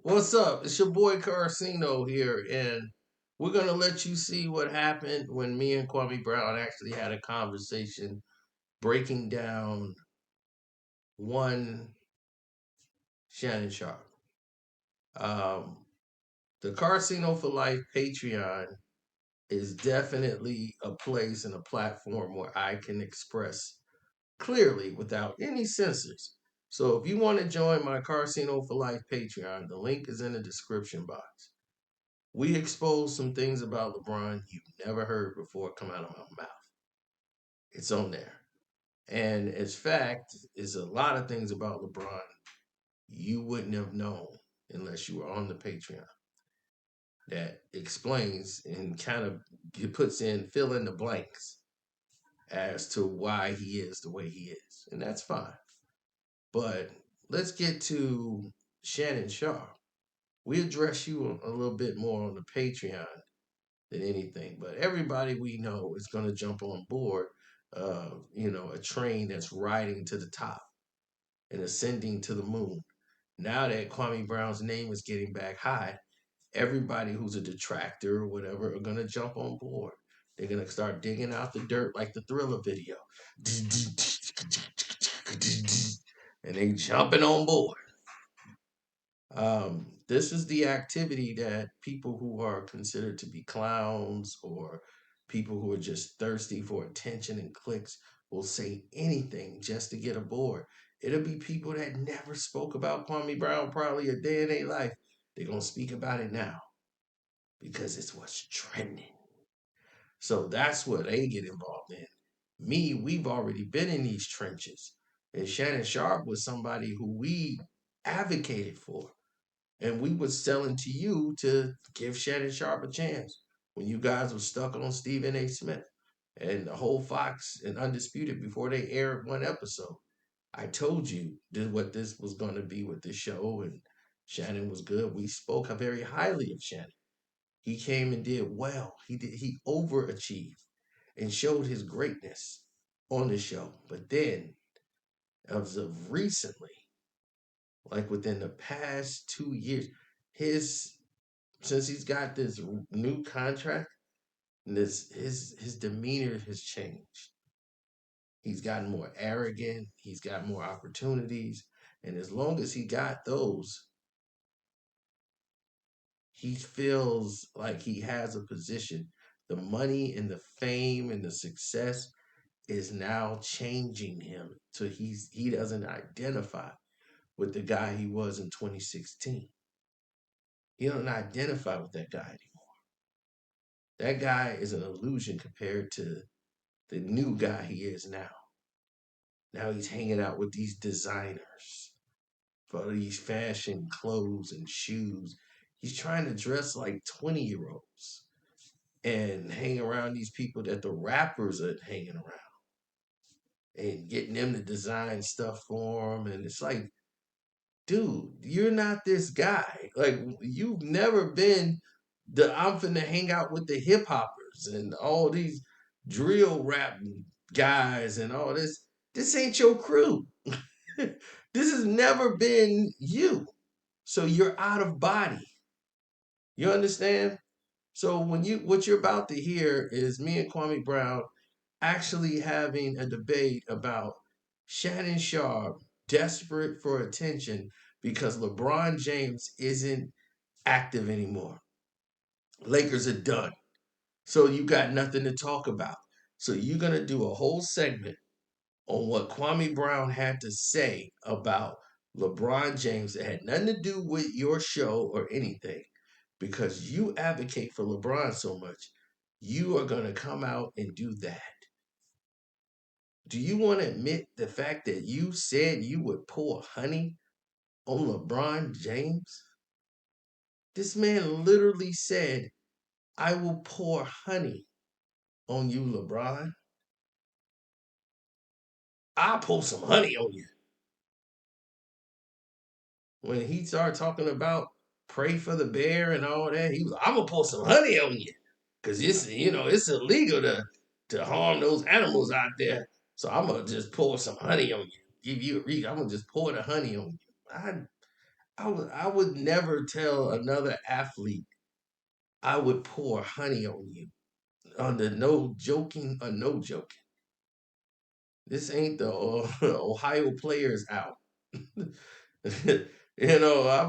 What's up? It's your boy Karceno here, and we're gonna let you see what happened when me and Kwame Brown actually had a conversation breaking down one Shannon Sharpe. Um, the Karceno for Life Patreon is definitely a place and a platform where I can express clearly without any censors. So if you want to join my Karceno for Life Patreon, the link is in the description box. We exposed some things about LeBron you've never heard before come out of my mouth. It's on there. And as fact, is a lot of things about LeBron you wouldn't have known unless you were on the Patreon. That explains and kind of puts in fill in the blanks as to why he is the way he is. And that's fine. But let's get to Shannon Sharpe. We address you a little bit more on the Patreon than anything. But everybody we know is going to jump on board, a train that's riding to the top and ascending to the moon. Now that Kwame Brown's name is getting back high, everybody who's a detractor or whatever are going to jump on board. They're going to start digging out the dirt like the Thriller video. And they jumping on board. This is the activity that people who are considered to be clowns or people who are just thirsty for attention and clicks will say anything just to get aboard. It'll be people that never spoke about Kwame Brown probably a day in their life. They're going to speak about it now because it's what's trending. So that's what they get involved in. Me, we've already been in these trenches. And Shannon Sharpe was somebody who we advocated for. And we was selling to you to give Shannon Sharpe a chance when you guys were stuck on Stephen A. Smith and the whole Fox and Undisputed before they aired one episode. I told you what this was going to be with this show, and Shannon was good. We spoke very highly of Shannon. He came and did well. He overachieved and showed his greatness on the show. But then, as of recently, like within the past 2 years, his since he's got this new contract, this his demeanor has changed. He's gotten more arrogant. He's got more opportunities, and as long as he got those, he feels like he has a position. The money and the fame and the success is now changing him, so he doesn't identify with the guy he was in 2016. He don't identify with that guy anymore. That guy is an illusion compared to the new guy he is now. Now he's hanging out with these designers for these fashion clothes and shoes. He's trying to dress like 20-year-olds and hang around these people that the rappers are hanging around and getting them to design stuff for him. And it's like, dude, you're not this guy. Like, you've never been I'm finna hang out with the hip hoppers and all these drill rap guys and all this. This ain't your crew. This has never been you. So you're out of body. You understand? So what you're about to hear is me and Kwame Brown actually having a debate about Shannon Sharpe desperate for attention because LeBron James isn't active anymore. Lakers are done. So you got nothing to talk about. So you're gonna do a whole segment on what Kwame Brown had to say about LeBron James that had nothing to do with your show or anything, because you advocate for LeBron so much, you are gonna come out and do that. Do you want to admit the fact that you said you would pour honey on LeBron James? This man literally said, I will pour honey on you, LeBron. I'll pour some honey on you. When he started talking about pray for the bear and all that, he was, I'm gonna pour some honey on you. Cause it's illegal to harm those animals out there. So I'm gonna just pour some honey on you. Give you a reason. I'm gonna just pour the honey on you. I would never tell another athlete I would pour honey on you under no joking or no joking. This ain't the Ohio players out. I'm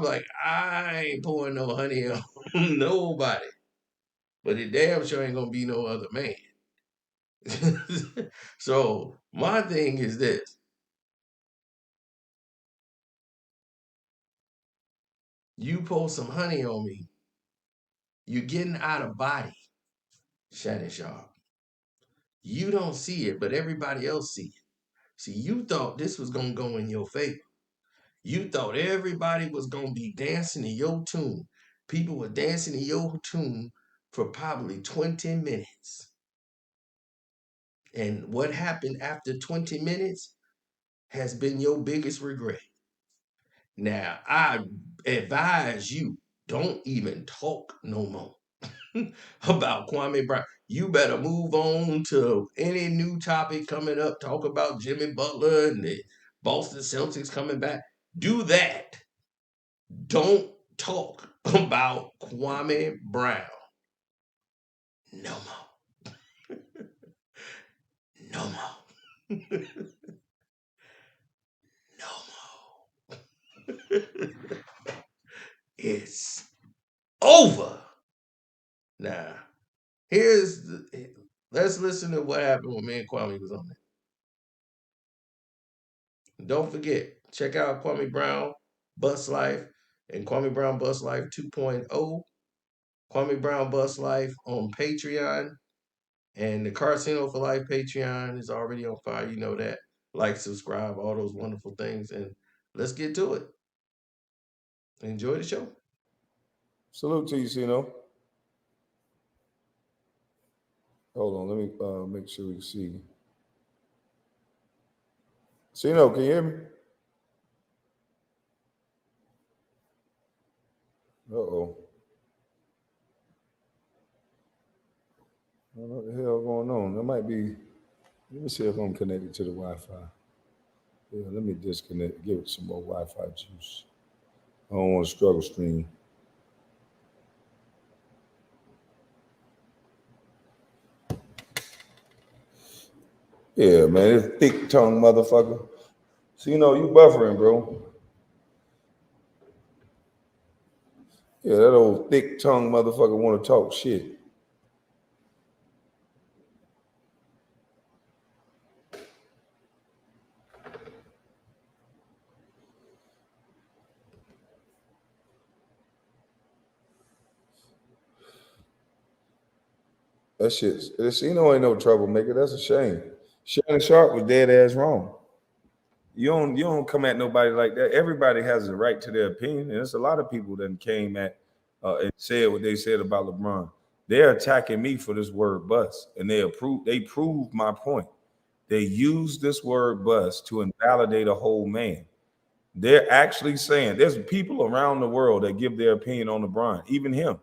like, I ain't pouring no honey on nobody. But it damn sure ain't gonna be no other man. So my thing is this: you pour some honey on me, you're getting out of body, Shannon Sharpe. You don't see it, but everybody else see it. See, you thought this was gonna go in your favor. You thought everybody was gonna be dancing to your tune. People were dancing to your tune for probably 20 minutes. And what happened after 20 minutes has been your biggest regret. Now, I advise you, don't even talk no more about Kwame Brown. You better move on to any new topic coming up. Talk about Jimmy Butler and the Boston Celtics coming back. Do that. Don't talk about Kwame Brown no more. No more. No more. It's over. Now, let's listen to what happened when me and Kwame was on there. Don't forget, check out Kwame Brown Bus Life and Kwame Brown Bus Life 2.0. Kwame Brown Bus Life on Patreon. And the Karceno for Life Patreon is already on fire. You know that. Like, subscribe, all those wonderful things. And let's get to it. Enjoy the show. Salute to you, Sino. Hold on, let me make sure we see. Sino, can you hear me? Uh-oh. I don't know what the hell going on. That might be, let me see if I'm connected to the Wi-Fi. Yeah, let me disconnect, give it some more Wi-Fi juice. I don't want to struggle stream. Yeah, man, this thick tongue motherfucker. So you buffering, bro. Yeah, that old thick tongue motherfucker want to talk shit. That shit, ain't no troublemaker. That's a shame. Shannon Sharpe was dead ass wrong. You don't come at nobody like that. Everybody has a right to their opinion, and there's a lot of people that came at and said what they said about LeBron. They're attacking me for this word bust, and they proved my point. They use this word bust to invalidate a whole man. They're actually saying there's people around the world that give their opinion on LeBron, even him,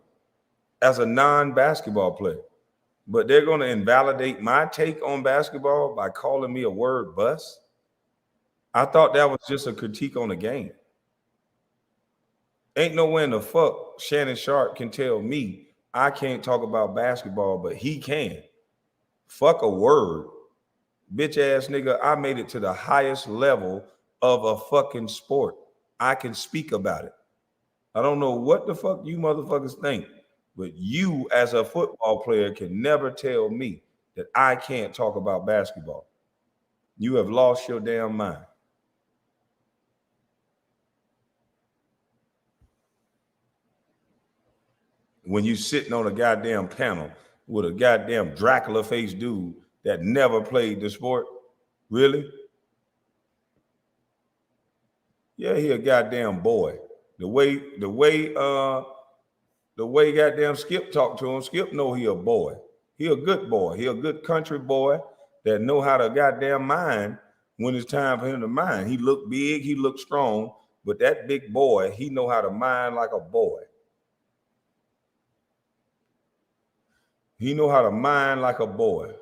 as a non-basketball player. But they're going to invalidate my take on basketball by calling me a word bust. I thought that was just a critique on the game. Ain't no way in the fuck Shannon Sharpe can tell me I can't talk about basketball, but he can. Fuck a word. Bitch ass nigga, I made it to the highest level of a fucking sport. I can speak about it. I don't know what the fuck you motherfuckers think, but you as a football player can never tell me that I can't talk about basketball. You have lost your damn mind. When you sitting on a goddamn panel with a goddamn Dracula face dude that never played the sport, really? Yeah, he a goddamn boy. The way goddamn Skip talked to him, Skip know he a boy. He a good boy. He a good country boy that know how to goddamn mine when it's time for him to mine. He look big, he look strong, but that big boy, he know how to mine like a boy. He know how to mine like a boy.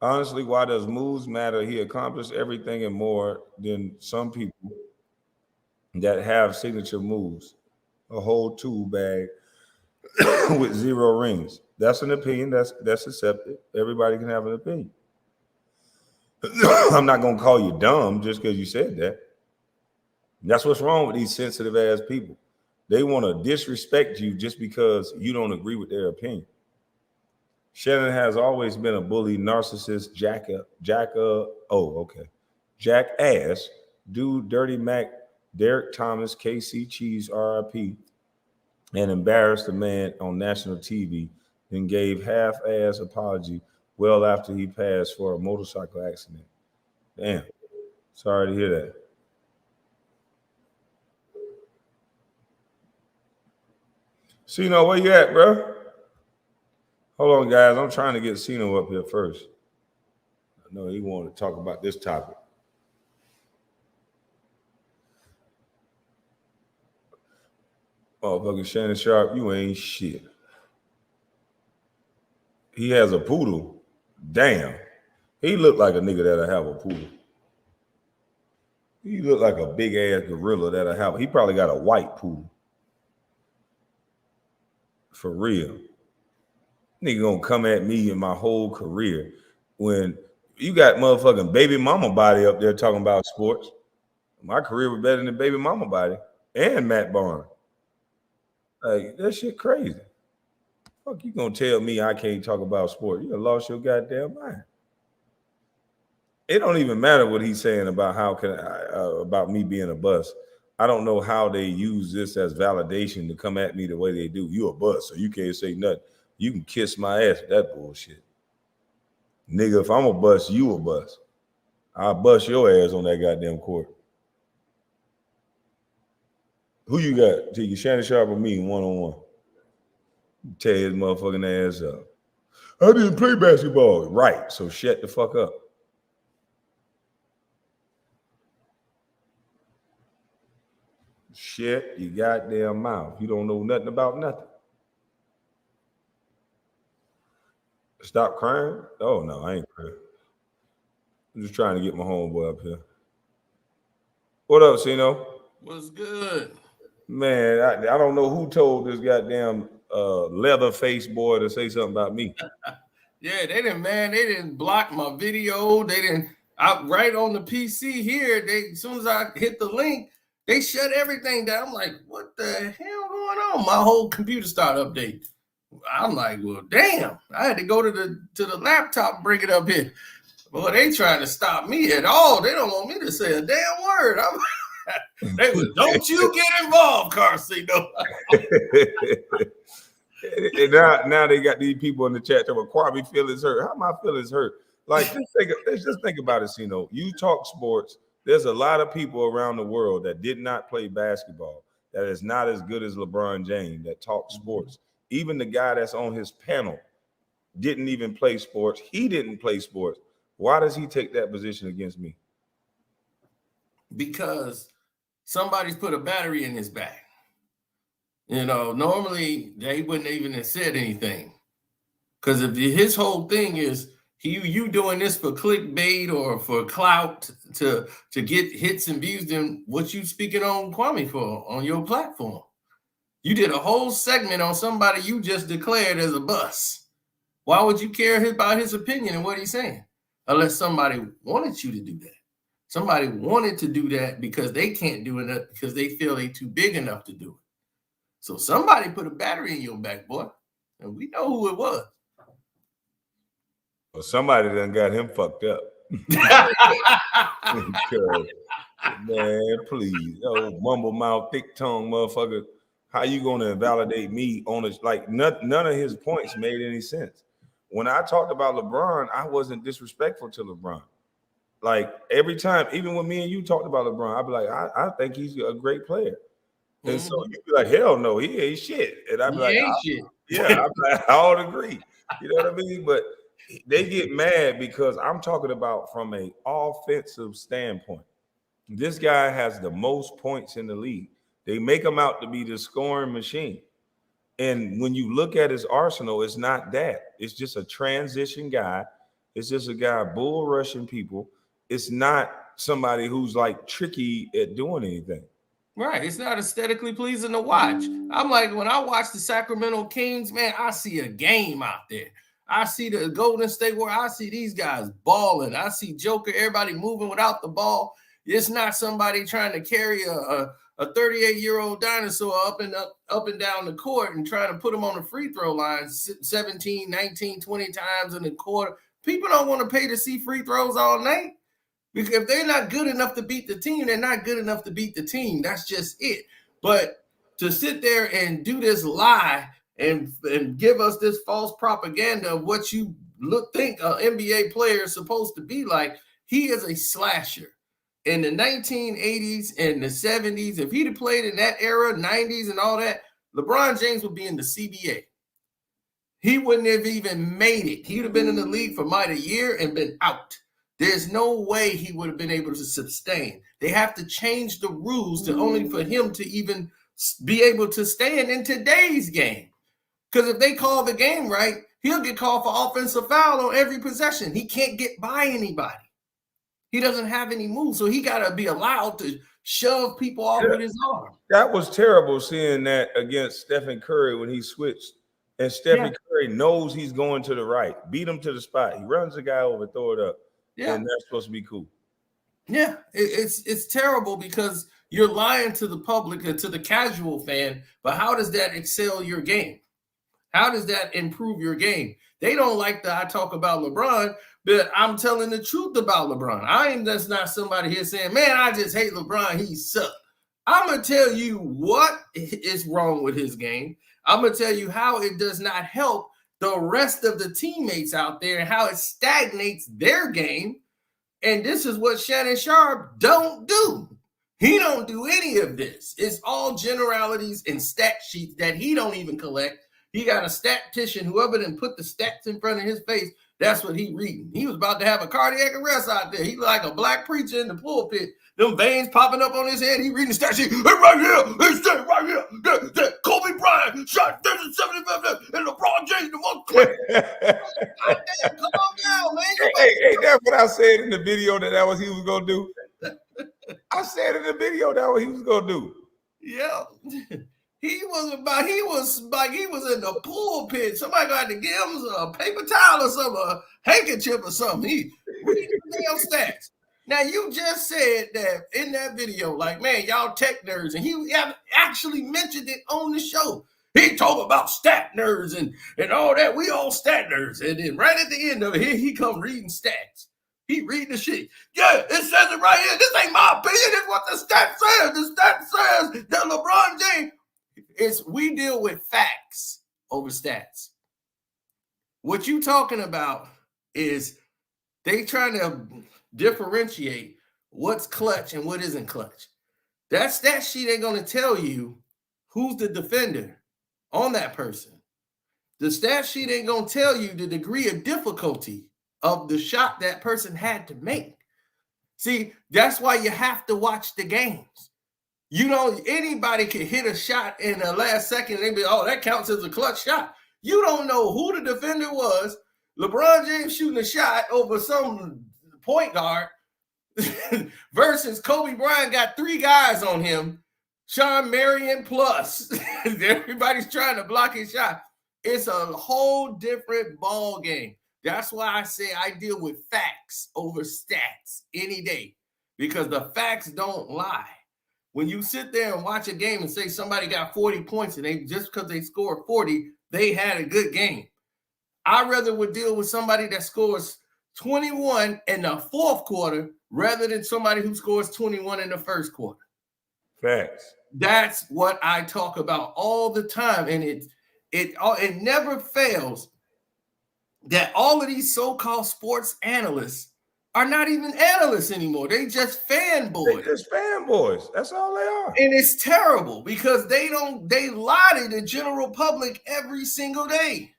Honestly, why does moves matter? He accomplished everything and more than some people that have signature moves. A whole tool bag with zero rings. That's an opinion. That's accepted. Everybody can have an opinion. I'm not gonna call you dumb just because you said that. That's what's wrong with these sensitive ass people. They want to disrespect you just because you don't agree with their opinion. Shannon has always been a bully, narcissist, jackass, dude, Dirty Mac, Derek Thomas, KC Cheese, RIP, and embarrassed the man on national TV, then gave half-ass apology well after he passed for a motorcycle accident. Damn, sorry to hear that. Sino, where you at, bro? Hold on, guys. I'm trying to get Sino up here first. I know he wanted to talk about this topic. Motherfucking Shannon Sharpe, you ain't shit. He has a poodle. Damn. He looked like a nigga that'll have a poodle. He looked like a big ass gorilla that'll have. He probably got a white poodle. For real. Nigga gonna come at me in my whole career when you got motherfucking baby mama body up there talking about sports. My career was better than baby mama body and Matt Barnes. Like that shit crazy. Fuck, you gonna tell me I can't talk about sport? You done lost your goddamn mind. It don't even matter what he's saying about how can about me being a bust. I don't know how they use this as validation to come at me the way they do. You a bust, so you can't say nothing. You can kiss my ass with that bullshit. Nigga, if I'm a bust, you a bust. I'll bust your ass on that goddamn court. Who you got? Take you Shannon Sharpe or me one-on-one? Tear his motherfucking ass up. I didn't play basketball. Right, so shut the fuck up. Shut your goddamn mouth. You don't know nothing about nothing. Stop crying? Oh, no, I ain't crying. I'm just trying to get my homeboy up here. What up, Sino? What's good? Man, I don't know who told this goddamn leather face boy to say something about me. Yeah, they didn't, man. They didn't block my video. They didn't. I right on the PC here. They as soon as I hit the link, they shut everything down. I'm like, what the hell going on? My whole computer started update. I'm like, well, damn. I had to go to the laptop and bring it up here. Boy, they trying to stop me at all. They don't want me to say a damn word. They was, don't you get involved, Karceno. And now they got these people in the chat talking about Kwame feelings hurt. How my feelings hurt? Like, let's just think about it, Sino. You talk sports. There's a lot of people around the world that did not play basketball, that is not as good as LeBron James, that talk sports. Even the guy that's on his panel didn't even play sports. He didn't play sports. Why does he take that position against me? Because somebody's put a battery in his back. You know, normally they wouldn't even have said anything. Because if his whole thing is you doing this for clickbait or for clout to get hits and views, then what you speaking on Kwame for on your platform? You did a whole segment on somebody you just declared as a bust. Why would you care about his opinion and what he's saying? Unless somebody wanted you to do that. Somebody wanted to do that because they can't do it because they feel they too big enough to do it. So somebody put a battery in your back, boy. And we know who it was. Well, somebody done got him fucked up. Man, please. Oh, mumble mouth, thick tongue motherfucker. How you gonna invalidate me on this? Like none of his points made any sense. When I talked about LeBron, I wasn't disrespectful to LeBron. Like every time, even when me and you talked about LeBron, I'd be like, I think he's a great player. And so you'd be like, hell no, he ain't shit. And I'd be like, shit. Yeah, I would agree. You know what I mean? But they get mad because I'm talking about from an offensive standpoint. This guy has the most points in the league. They make him out to be the scoring machine. And when you look at his arsenal, it's not that. It's just a transition guy It's just a guy bull rushing people. It's not somebody who's like tricky at doing anything. Right. It's not aesthetically pleasing to watch. I'm like, when I watch the Sacramento Kings, man, I see a game out there. I see the Golden State where I see these guys balling. I see Joker, everybody moving without the ball. It's not somebody trying to carry a 38-year-old dinosaur up and down the court and trying to put him on the free throw line 17, 19, 20 times in the quarter. People don't want to pay to see free throws all night. Because if they're not good enough to beat the team, they're not good enough to beat the team. That's just it. But to sit there and do this lie and give us this false propaganda of what you think an NBA player is supposed to be like, he is a slasher. In the 1980s and the 70s, if he'd have played in that era, 90s and all that, LeBron James would be in the CBA. He wouldn't have even made it. He'd have been in the league for a year and been out. There's no way he would have been able to sustain. They have to change the rules to only for him to even be able to stand in today's game. Because if they call the game right, he'll get called for offensive foul on every possession. He can't get by anybody. He doesn't have any moves, so he got to be allowed to shove people off with his arm. That was terrible seeing that against Stephen Curry when he switched. And Stephen Curry knows he's going to the right. Beat him to the spot. He runs the guy over, throw it up. Yeah. And that's supposed to be cool. Yeah, it's terrible because you're lying to the public and to the casual fan, but how does that excel your game? How does that improve your game? They don't like that I talk about LeBron, but I'm telling the truth about LeBron. I am just not somebody here saying, man, I just hate LeBron. He sucks. I'm going to tell you what is wrong with his game. I'm going to tell you how it does not help the rest of the teammates out there and how it stagnates their game. And this is what Shannon Sharpe don't do. He don't do any of this. It's all generalities and stat sheets that he don't even collect. He got a statistician, whoever done put the stats in front of his face, that's what he reading. He was about to have a cardiac arrest out there. He like a black preacher in the pulpit. Them veins popping up on his head. He reading the stat sheet. Hey, right here. It's right here. That Kobe Bryant shot 75 and LeBron James the most quick. Come on down, man. Hey, that's what I said in the video that was he was going to do. I said in the video that what he was going to do. Yeah. He was in the pulpit. Somebody got to give him a paper towel or something, a handkerchief or something. He reading the damn stats. Now, you just said that in that video, like, man, y'all tech nerds, and he actually mentioned it on the show. He talked about stat nerds and all that. We all stat nerds. And then right at the end of it, he come reading stats. He reading the shit. Yeah, it says it right here. This ain't my opinion. It's what the stat says. The stat says that LeBron James, we deal with facts over stats. What you talking about is they trying to differentiate what's clutch and what isn't clutch. That stat sheet ain't going to tell you who's the defender on that person. The stat sheet ain't going to tell you the degree of difficulty of the shot that person had to make. See, that's why you have to watch the games. You know, anybody can hit a shot in the last second and they be, oh, that counts as a clutch shot. You don't know who the defender was. LeBron James shooting a shot over some point guard versus Kobe Bryant got 3 guys on him. Sean Marion plus. Everybody's trying to block his shot. It's a whole different ball game. That's why I say I deal with facts over stats any day, because the facts don't lie. When you sit there and watch a game and say somebody got 40 points and they just because they scored 40, they had a good game. I rather would deal with somebody that scores 21 in the fourth quarter rather than somebody who scores 21 in the first quarter. Facts. That's what I talk about all the time. And it never fails that all of these so-called sports analysts are not even analysts anymore. They just fanboys. They just fanboys. That's all they are. And it's terrible because they lie to the general public every single day.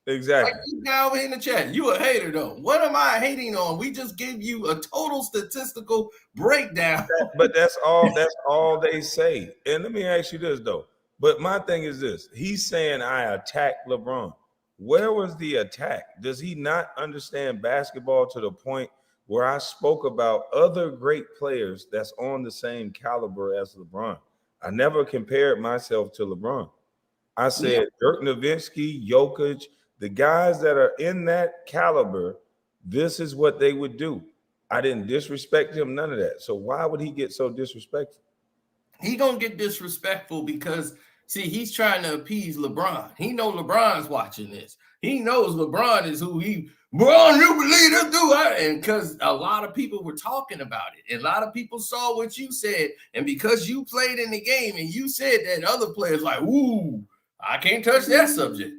Exactly. Like you guy over here in the chat, you a hater though. What am I hating on? We just gave you a total statistical breakdown. But that's all they say. And let me ask you this though. But my thing is this: he's saying I attack LeBron. Where was the attack? Does he not understand basketball to the point where I spoke about other great players that's on the same caliber as LeBron? I never compared myself to LeBron. I Yeah. said Dirk Nowitzki, Jokic, the guys that are in that caliber, this is what they would do. I didn't disrespect him, none of that. So why would he get so disrespectful? He gonna get disrespectful because see, he's trying to appease LeBron. He know LeBron's watching this. He knows LeBron is who he. Bro, you believe this dude? And because a lot of people were talking about it, and a lot of people saw what you said, and because you played in the game and you said that, other players like, ooh, I can't touch that subject.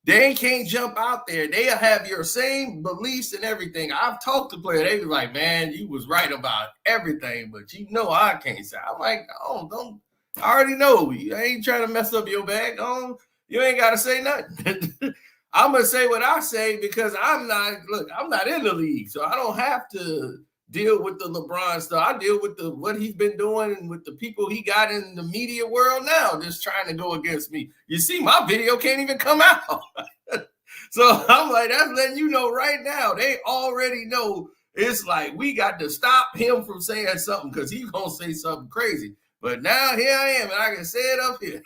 They can't jump out there. They'll have your same beliefs and everything. I've talked to players. They be like, man, you was right about everything, but you know I can't say. I'm like, oh, don't. I already know. I ain't trying to mess up your bag. Oh, you ain't got to say nothing. I'm going to say what I say because I'm not in the league, so I don't have to deal with the LeBron stuff. I deal with what he's been doing and with the people he got in the media world now, just trying to go against me. You see, my video can't even come out. So I'm like, that's letting you know right now. They already know it's like we got to stop him from saying something because he's going to say something crazy. But now here I am, and I can say it up here.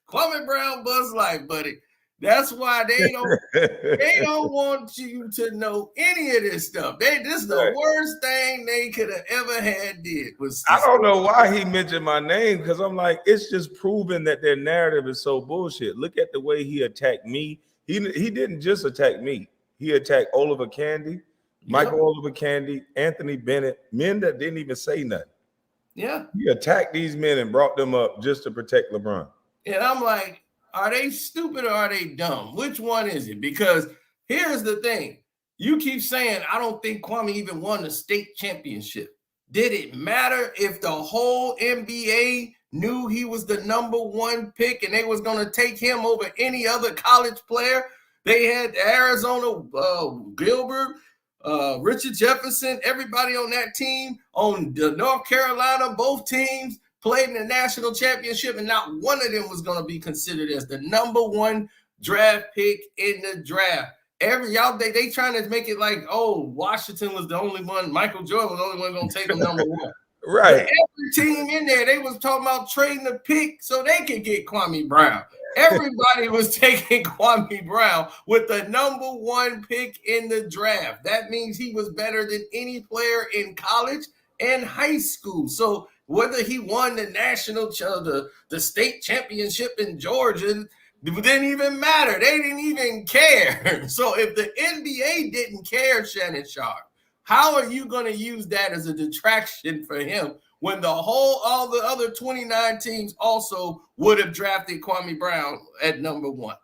Kwame Brown Buzz Life, buddy. That's why they don't want you to know any of this stuff. This is the worst thing they could have ever had did. I don't know why he mentioned my name because I'm like, it's just proven that their narrative is so bullshit. Look at the way he attacked me. He didn't just attack me. He attacked Oliver Candy, Michael Oliver Candy, Anthony Bennett, men that didn't even say nothing. Yeah. He attacked these men and brought them up just to protect LeBron. And I'm like, are they stupid or are they dumb? Which one is it? Because here's the thing. You keep saying, I don't think Kwame even won the state championship. Did it matter if the whole NBA knew he was the #1 pick and they was going to take him over any other college player? They had Arizona, Gilbert, Richard Jefferson, everybody on that team, on the North Carolina, both teams played in the national championship, and not one of them was going to be considered as the #1 draft pick in the draft. They trying to make it like, oh, Washington was the only one, Michael Jordan was the only one going to take him #1. Right. But every team in there, they was talking about trading the pick so they could get Kwame Brown. Everybody was taking Kwame Brown with the #1 pick in the draft. That means he was better than any player in college and high school. So whether he won the national, the state championship in Georgia, didn't even matter. They didn't even care. So if the NBA didn't care, Shannon Sharpe, how are you going to use that as a detraction for him when all the other 29 teams also would have drafted Kwame Brown at #1?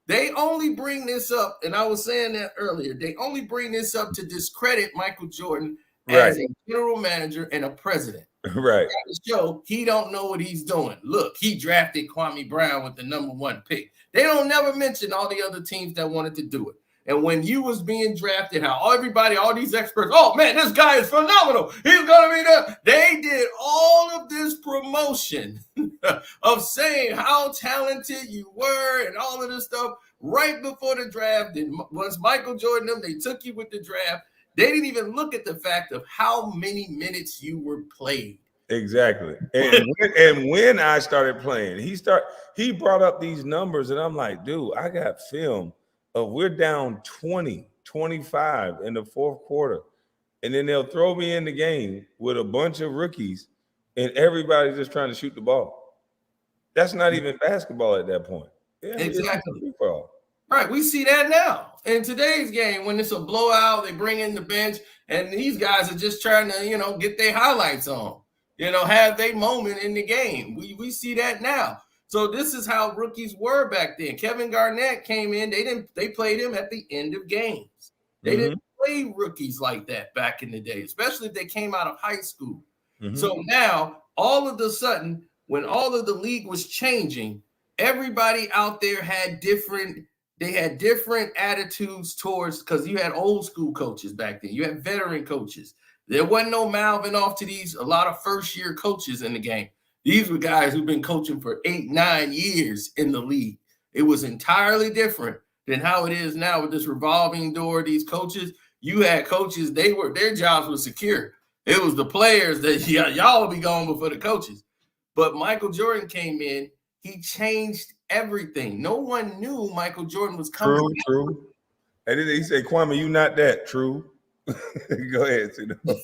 They only bring this up, and I was saying that earlier, they only bring this up to discredit Michael Jordan as a general manager and a president. Right. To show he don't know what he's doing. Look, he drafted Kwame Brown with the #1 pick. They don't never mention all the other teams that wanted to do it. And when you was being drafted, how everybody, all these experts, oh man, this guy is phenomenal. He's gonna be there. They did all of this promotion of saying how talented you were and all of this stuff right before the draft. And once Michael Jordan, they took you with the draft. They didn't even look at the fact of how many minutes you were played. Exactly. And when I started playing, he brought up these numbers, and I'm like, dude, I got film of we're down 20, 25 in the fourth quarter. And then they'll throw me in the game with a bunch of rookies, and everybody's just trying to shoot the ball. That's not even basketball at that point. Yeah, exactly. Right, we see that now in today's game when it's a blowout. They bring in the bench, and these guys are just trying to, get their highlights on, have their moment in the game. We see that now. So this is how rookies were back then. Kevin Garnett came in. They played him at the end of games. They didn't play rookies like that back in the day, especially if they came out of high school. Mm-hmm. So now, all of a sudden, when all of the league was changing, everybody out there had different attitudes towards, because you had old school coaches back then. You had veteran coaches. There wasn't no mouthing off to a lot of first-year coaches in the game. These were guys who've been coaching for 8-9 years in the league. It was entirely different than how it is now with this revolving door. These coaches, you had coaches, their jobs were secure. It was the players that y'all would be gone before the coaches. But Michael Jordan came in, he changed everything. No one knew Michael Jordan was coming. True. And then he said, Kwame, you not that. True. Go ahead.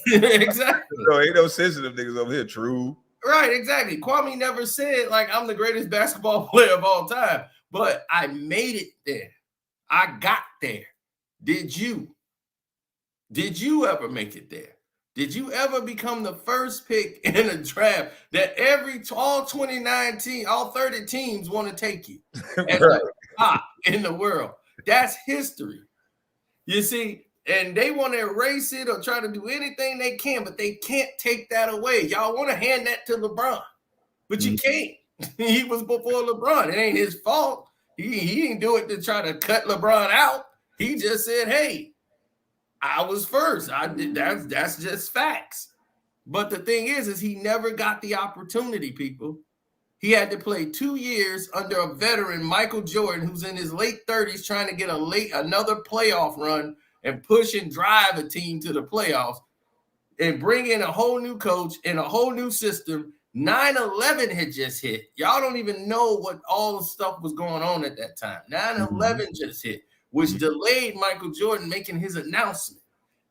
Exactly. No, ain't no sensitive niggas over here. True. Right, exactly. Kwame never said, like, I'm the greatest basketball player of all time, but I made it there. I got there. Did you? Did you ever make it there? Did you ever become the first pick in a draft that all 29 teams, all 30 teams want to take you as Right. the top in the world? That's history. You see, and they want to erase it or try to do anything they can, but they can't take that away. Y'all want to hand that to LeBron, but you can't. He was before LeBron. It ain't his fault. He didn't do it to try to cut LeBron out. He just said, hey, I was first. I did. That's just facts. But the thing is he never got the opportunity, people. He had to play 2 years under a veteran, Michael Jordan, who's in his late 30s, trying to get another playoff run and push and drive a team to the playoffs and bring in a whole new coach and a whole new system. 9/11 had just hit. Y'all don't even know what all the stuff was going on at that time. 9/11 just hit, which delayed Michael Jordan making his announcement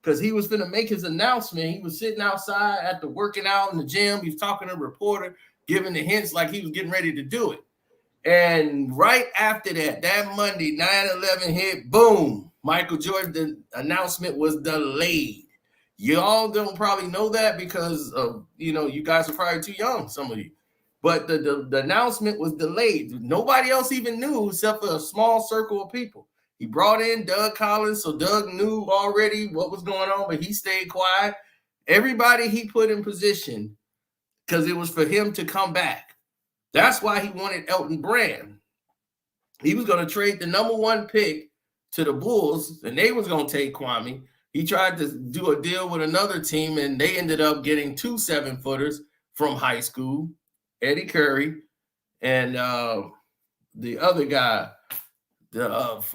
because he was going to make his announcement. He was sitting outside after working out in the gym. He was talking to a reporter, giving the hints like he was getting ready to do it. And right after that Monday, 9/11 hit, boom, Michael Jordan, the announcement was delayed. Y'all don't probably know that because you guys are probably too young, some of you. But the announcement was delayed. Nobody else even knew except for a small circle of people. He brought in Doug Collins, so Doug knew already what was going on, but he stayed quiet. Everybody he put in position because it was for him to come back. That's why he wanted Elton Brand. He was going to trade the number 1 pick to the Bulls, and they was going to take Kwame. He tried to do a deal with another team, and they ended up getting 2 7-footers from high school, Eddie Curry, and the other guy,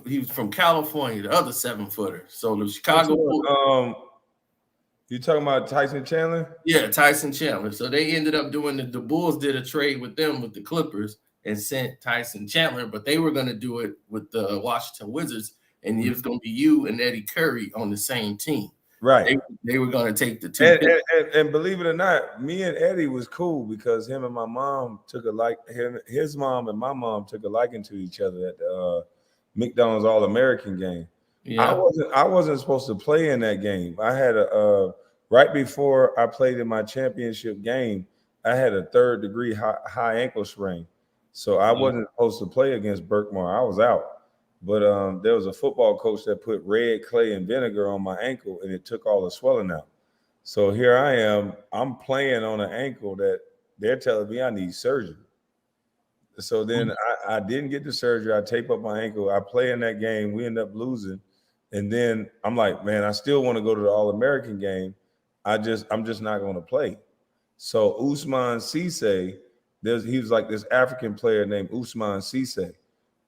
he was from California, the other 7-footer. So the Chicago Bulls. You talking about Tyson Chandler? Yeah, Tyson Chandler. So they ended up doing the Bulls did a trade with them with the Clippers and sent Tyson Chandler, but they were going to do it with the Washington Wizards, and it was going to be you and Eddie Curry on the same team. Right. They were going to take the 2 picks. And believe it or not, me and Eddie was cool because him and my mom his mom and my mom took a liking to each other at the McDonald's All-American game. Yeah. I wasn't supposed to play in that game. I had right before I played in my championship game, I had a 3rd-degree high ankle sprain. So I wasn't supposed to play against Berkmar. I was out. But there was a football coach that put red clay and vinegar on my ankle, and it took all the swelling out. So here I am. I'm playing on an ankle that they're telling me I need surgery. So then I didn't get the surgery. I tape up my ankle. I play in that game. We end up losing. And then I'm like, man, I still want to go to the All-American game. I'm just not going to play. So Usman Cisse, he was like this African player named Usman Cisse.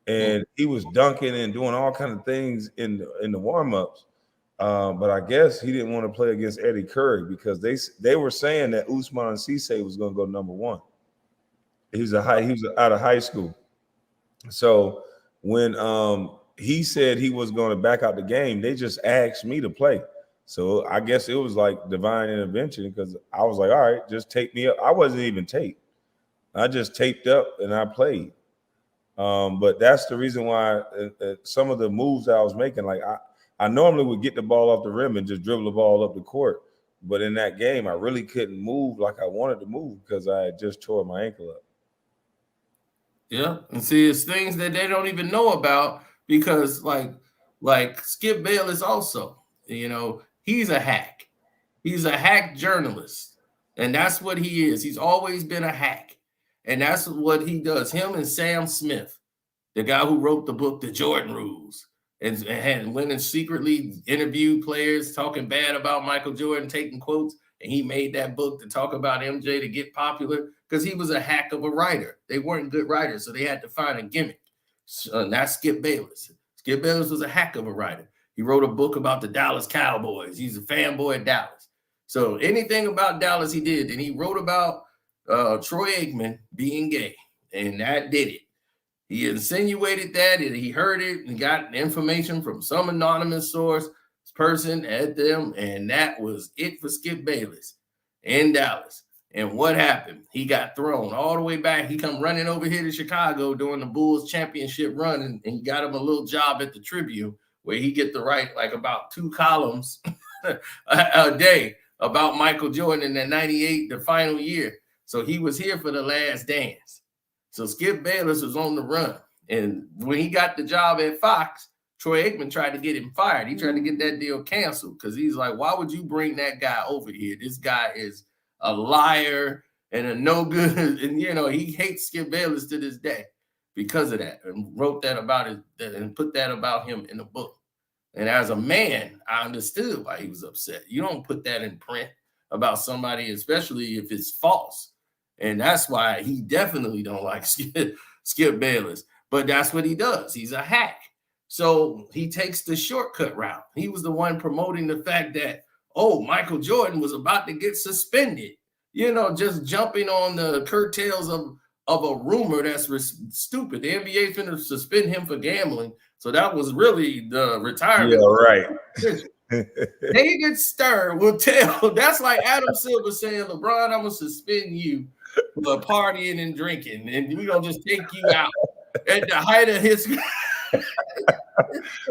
And he was dunking and doing all kinds of things in the warm-ups. But I guess he didn't want to play against Eddie Curry because they were saying that Usman Cisse was going to go number 1. He was out of high school. So when he said he was going to back out the game, they just asked me to play. So I guess it was like divine intervention because I was like, all right, just tape me up. I wasn't even taped. I just taped up and I played. But that's the reason why some of the moves I was making, like I normally would get the ball off the rim and just dribble the ball up the court. But in that game, I really couldn't move like I wanted to move because I had just tore my ankle up. Yeah, and see, it's things that they don't even know about because, like Skip Bayless also, he's a hack. He's a hack journalist, and that's what he is. He's always been a hack, and that's what he does. Him and Sam Smith, the guy who wrote the book, The Jordan Rules, and went and secretly interviewed players talking bad about Michael Jordan, taking quotes, and he made that book to talk about MJ to get popular because he was a hack of a writer. They weren't good writers, so they had to find a gimmick. That's Skip Bayless. Skip Bayless was a heck of a writer. He wrote a book about the Dallas Cowboys. He's a fanboy of Dallas. So anything about Dallas he did. And he wrote about Troy Aikman being gay. And that did it. He insinuated that, and he heard it and got information from some anonymous source person at them, and that was it for Skip Bayless in Dallas. And what happened? He got thrown all the way back. He come running over here to Chicago during the Bulls championship run, and he got him a little job at the Tribune where he get to write like about 2 columns a day about Michael Jordan in the 98, the final year. So he was here for the last dance. So Skip Bayless was on the run. And when he got the job at Fox, Troy Aikman tried to get him fired. He tried to get that deal canceled because he's like, why would you bring that guy over here? This guy is a liar and a no good. And, he hates Skip Bayless to this day because of that, and wrote that about it and put that about him in the book. And as a man, I understood why he was upset. You don't put that in print about somebody, especially if it's false. And that's why he definitely don't like Skip Bayless. But that's what he does. He's a hack. So he takes the shortcut route. He was the one promoting the fact that, Michael Jordan was about to get suspended. Just jumping on the curtails of a rumor that's stupid. The NBA is going to suspend him for gambling. So that was really the retirement. Yeah, right. David Stern will tell. That's like Adam Silver saying, LeBron, I'm going to suspend you for partying and drinking, and we're going to just take you out at the height of his.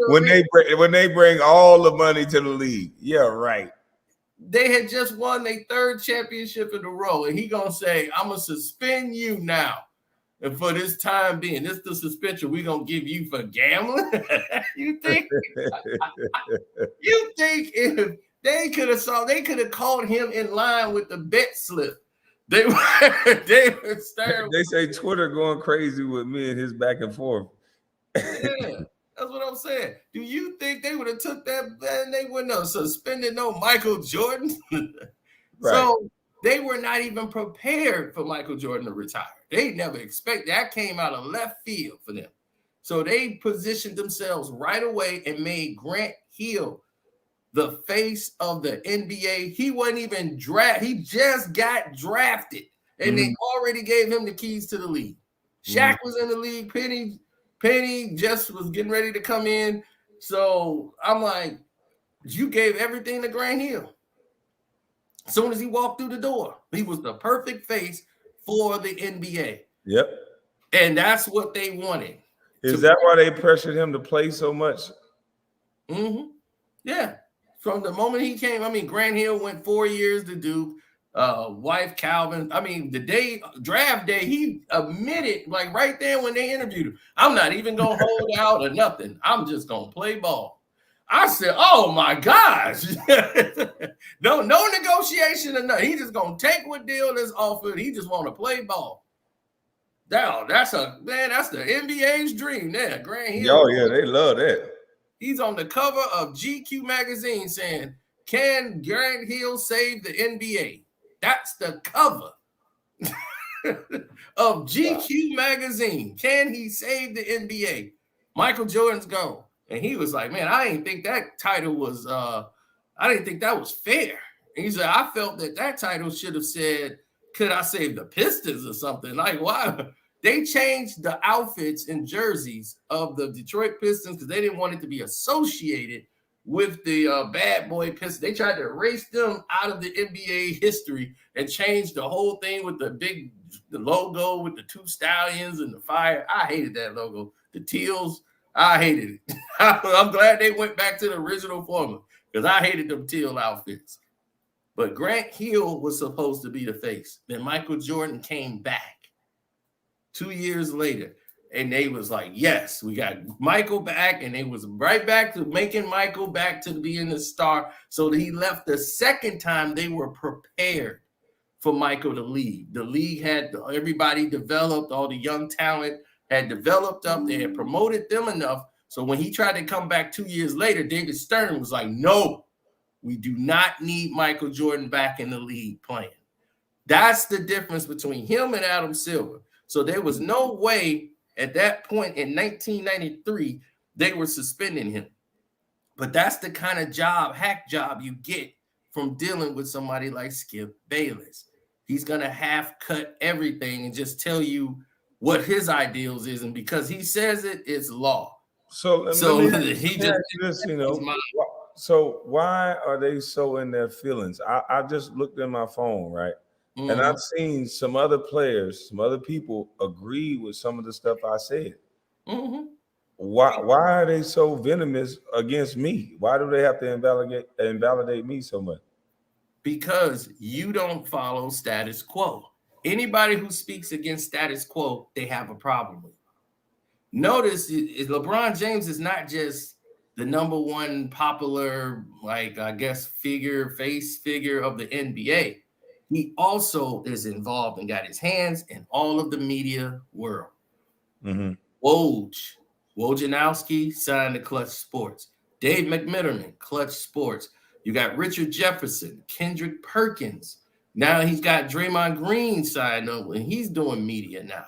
when they bring all the money to the league. Yeah, right. They had just won their 3rd championship in a row, and he going to say, I'm going to suspend you now. And for this time being, this is the suspension we're going to give you for gambling? You think if they could have called him in line with the bet slip. They say Twitter going crazy with me and his back and forth. Yeah, that's what I'm saying. Do you think they would have took that and they wouldn't have suspended no Michael Jordan? Right. So they were not even prepared for Michael Jordan to retire. They never expected that. Came out of left field for them. So they positioned themselves right away and made Grant Hill the face of the NBA. He wasn't even drafted. He just got drafted, and they already gave him the keys to the league. Shaq was in the league. Penny just was getting ready to come in. So I'm like, you gave everything to Grant Hill. As soon as he walked through the door, he was the perfect face for the NBA. Yep. And that's what they wanted. Is that why they pressured him to play so much? Mm-hmm. Yeah. From the moment he came, Grant Hill went 4 years to Duke. Wife Calvin. The draft day, he admitted, like right there when they interviewed him, I'm not even gonna hold out or nothing. I'm just gonna play ball. I said, oh my gosh. No negotiation or nothing. He just gonna take what deal is offered. He just want to play ball. That's the NBA's dream there. Grant Hill. Oh yeah, they love that. He's on the cover of GQ magazine saying, can Grant Hill save the NBA? That's the cover of GQ magazine. Can he save the NBA? Michael Jordan's gone. And he was like, man, I didn't think that title was, I didn't think that was fair. And he said, I felt that title should have said, could I save the Pistons or something? Like, why? They changed the outfits and jerseys of the Detroit Pistons because they didn't want it to be associated with the bad boy Pistons. They tried to erase them out of the NBA history and change the whole thing with the logo with the 2 stallions and the fire. I hated that logo. The teals, I hated it. I'm glad they went back to the original formula because I hated them teal outfits. But Grant Hill was supposed to be the face. Then Michael Jordan came back 2 years later. And they was like, yes, we got Michael back. And they was right back to making Michael back to being the star. So that he left the second time. They were prepared for Michael to leave. The league had everybody developed. All the young talent had developed up. They had promoted them enough. So when he tried to come back 2 years later, David Stern was like, no, we do not need Michael Jordan back in the league playing. That's the difference between him and Adam Silver. So there was no way At that point in 1993, they were suspending him. But that's the kind of hack job you get from dealing with somebody like Skip Bayless. He's going to half cut everything and just tell you what his ideals is. And because he says it, it's law. So let So me he just ask you this, so why are they so in their feelings? I just looked at my phone, right? And I've seen some other players, some other people agree with some of the stuff I said. Why are they so venomous against me? Why do they have to invalidate me so much? Because you don't follow status quo. Anybody who speaks against status quo, they have a problem with. Notice LeBron James is not just the number one popular, like I guess, face figure of the NBA. He also is involved and got his hands in all of the media world. Wojnarowski signed to Clutch Sports. Dave McMenamin, Clutch Sports. You got Richard Jefferson, Kendrick Perkins. Now he's got Draymond Green signed up, and he's doing media now.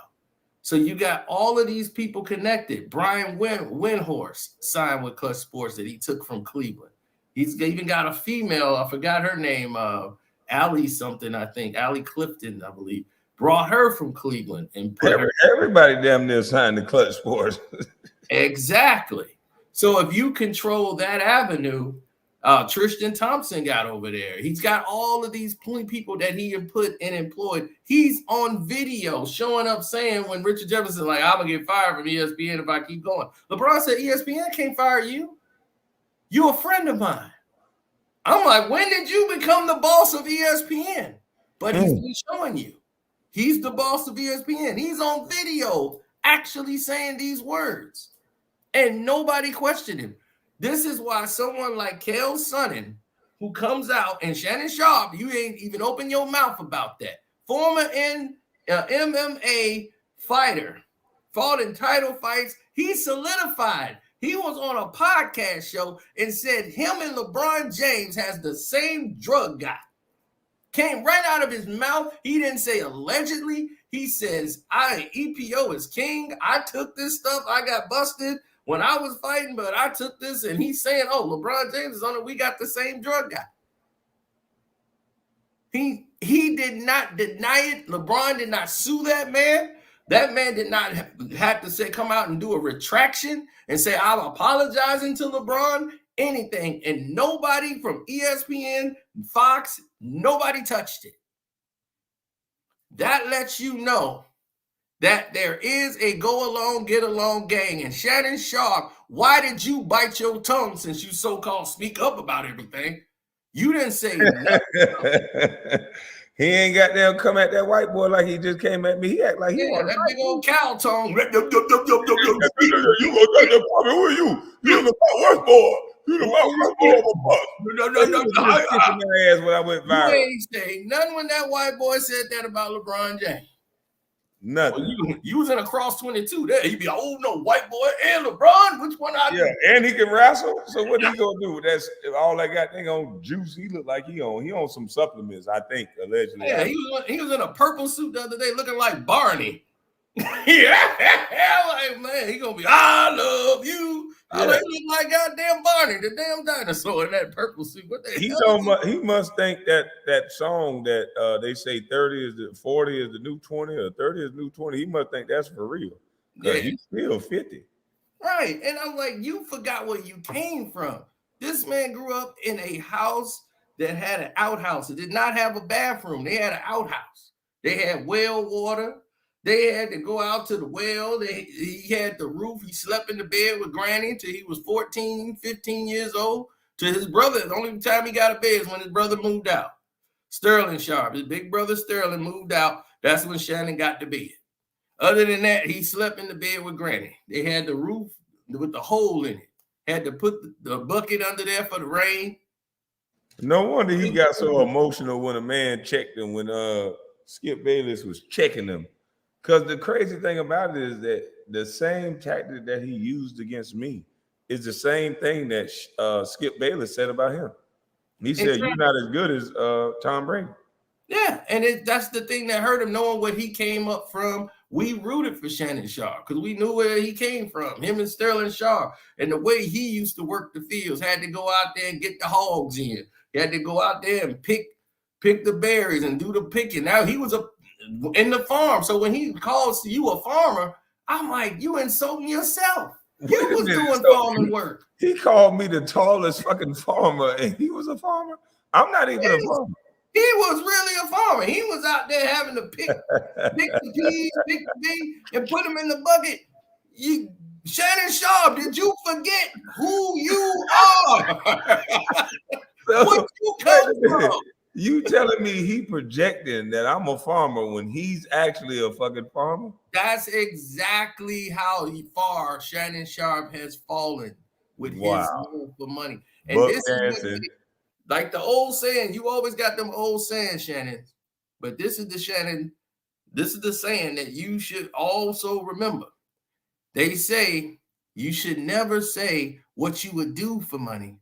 So you got all of these people connected. Brian Windhorst signed with Clutch Sports that he took from Cleveland. He's even got a female, I forgot her name, Allie something, I think. Allie Clifton, I believe. Brought her from Cleveland and put everybody damn near signed to Clutch Sports. Exactly. So if you control that avenue, Tristan Thompson got over there. He's got all of these people that he put and employed. He's on video showing up saying when Richard Jefferson like, I'm going to get fired from ESPN if I keep going. LeBron said, ESPN can't fire you. You're a friend of mine. I'm like, when did you become the boss of ESPN? But he's been showing you. He's the boss of ESPN. He's on video actually saying these words. And nobody questioned him. This is why someone like Cael Sonnen, who comes out, and Shannon Sharpe, you ain't even open your mouth about that. Former MMA fighter, fought in title fights. He solidified. He was on a podcast show and said him and LeBron James has the same drug guy. Came right out of his mouth. He didn't say allegedly. He says, EPO is king. I took this stuff. I got busted when I was fighting, but I took this. And he's saying, oh, LeBron James is on it. We got the same drug guy. He did not deny it. LeBron did not sue that man. That man did not have to say, come out and do a retraction and say, I'm apologizing to LeBron, anything. And nobody from ESPN, Fox, nobody touched it. That lets you know that there is a go along, get along gang. And Shannon Sharpe, why did you bite your tongue since you so-called speak up about everything? You didn't say nothing. He ain't got them come at that white boy like he just came at me. He act like he want that big old cow tongue. You gonna take that from me? Who are you? You the worst boy. You the worst boy of a buck. No. Kicking my ass when I went viral. You ain't say nothing when that white boy said that about LeBron James. Nothing. Well, you was in a cross 22 there. He'd be like, oh no, white boy and LeBron. Which one I do? Yeah, and he can wrestle. So what he gonna do? That's all that got thing on juice. He look like he on some supplements, I think, allegedly. Yeah, he was in a purple suit the other day looking like Barney. Yeah, like, man, he gonna be, I love you. Yeah. Like, he look like goddamn Barney, the damn dinosaur in that purple suit. What the hell? He must think that song that they say 40 is the new 20 or 30 is the new 20. He must think that's for real. Yeah. He's still 50. Right. And I'm like, you forgot where you came from. This man grew up in a house that had an outhouse. It did not have a bathroom. They had an outhouse. They had well water. They had to go out to the well. He had the roof. He slept in the bed with Granny until he was 14, 15 years old. To his brother, the only time he got a bed is when his brother moved out. Sterling Sharpe, his big brother Sterling moved out. That's when Shannon got the bed. Other than that, he slept in the bed with Granny. They had the roof with the hole in it. Had to put the bucket under there for the rain. No wonder he got so emotional when a man checked him when Skip Bayless was checking him. Because the crazy thing about it is that the same tactic that he used against me is the same thing that Skip Bayless said about him. He said, you're not as good as Tom Brady. Yeah, and that's the thing that hurt him, knowing what he came up from, we rooted for Shannon Sharpe because we knew where he came from. Him and Sterling Sharpe, and the way he used to work the fields, had to go out there and get the hogs in. He had to go out there and pick the berries and do the picking. Now he was in the farm, so when he calls you a farmer, I'm like, you insulting yourself. You was doing farming work. He called me the tallest fucking farmer, and he was a farmer. I'm not even a farmer. He was really a farmer. He was out there having to pick the peas, pick the beans, and put them in the bucket. Shannon Sharpe, did you forget who you are? What you come from? You telling me he projecting that I'm a farmer when he's actually a fucking farmer? That's exactly how far Shannon Sharpe has fallen with his love for money. And this is like the old saying, you always got them old sayings, Shannon. But this is the saying that you should also remember. They say you should never say what you would do for money.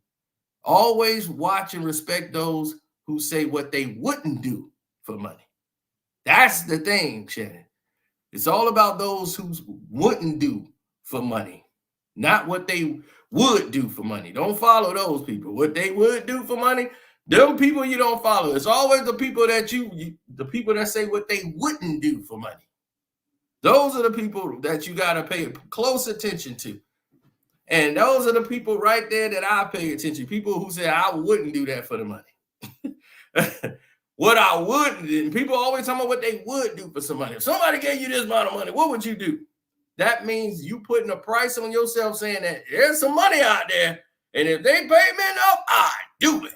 Always watch and respect those who say what they wouldn't do for money. That's the thing, Shannon. It's all about those who wouldn't do for money, not what they would do for money. Don't follow those people. What they would do for money, them people you don't follow. It's always the people that the people that say what they wouldn't do for money. Those are the people that you got to pay close attention to. And those are the people right there that I pay attention to. People who say, I wouldn't do that for the money. What I wouldn't do, people always talking about what they would do for somebody. If somebody gave you this amount of money, what would you do? That means you putting a price on yourself saying that there's some money out there, and if they pay me enough, I do it.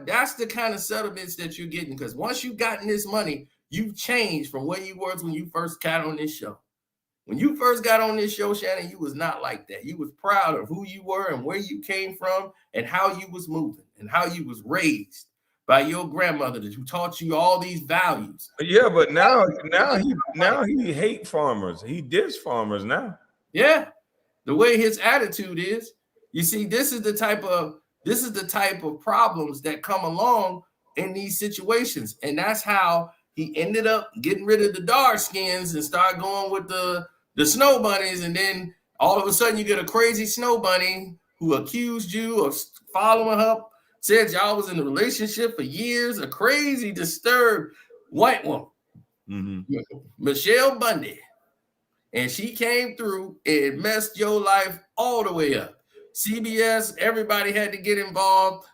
That's the kind of settlements that you're getting, because once you've gotten this money, you've changed from where you were when you first got on this show. When you first got on this show, Shannon, you was not like that. You was proud of who you were and where you came from and how you was moving and how you was raised by your grandmother who taught you all these values. Yeah, but now he hate farmers. He diss farmers now. Yeah, the way his attitude is. You see, this is the type of problems that come along in these situations, and that's how he ended up getting rid of the dark skins and start going with the snow bunnies, and then all of a sudden you get a crazy snow bunny who accused you of following up, said y'all was in a relationship for years, a crazy, disturbed white woman, Michelle Bundy. And she came through and messed your life all the way up. CBS, everybody had to get involved,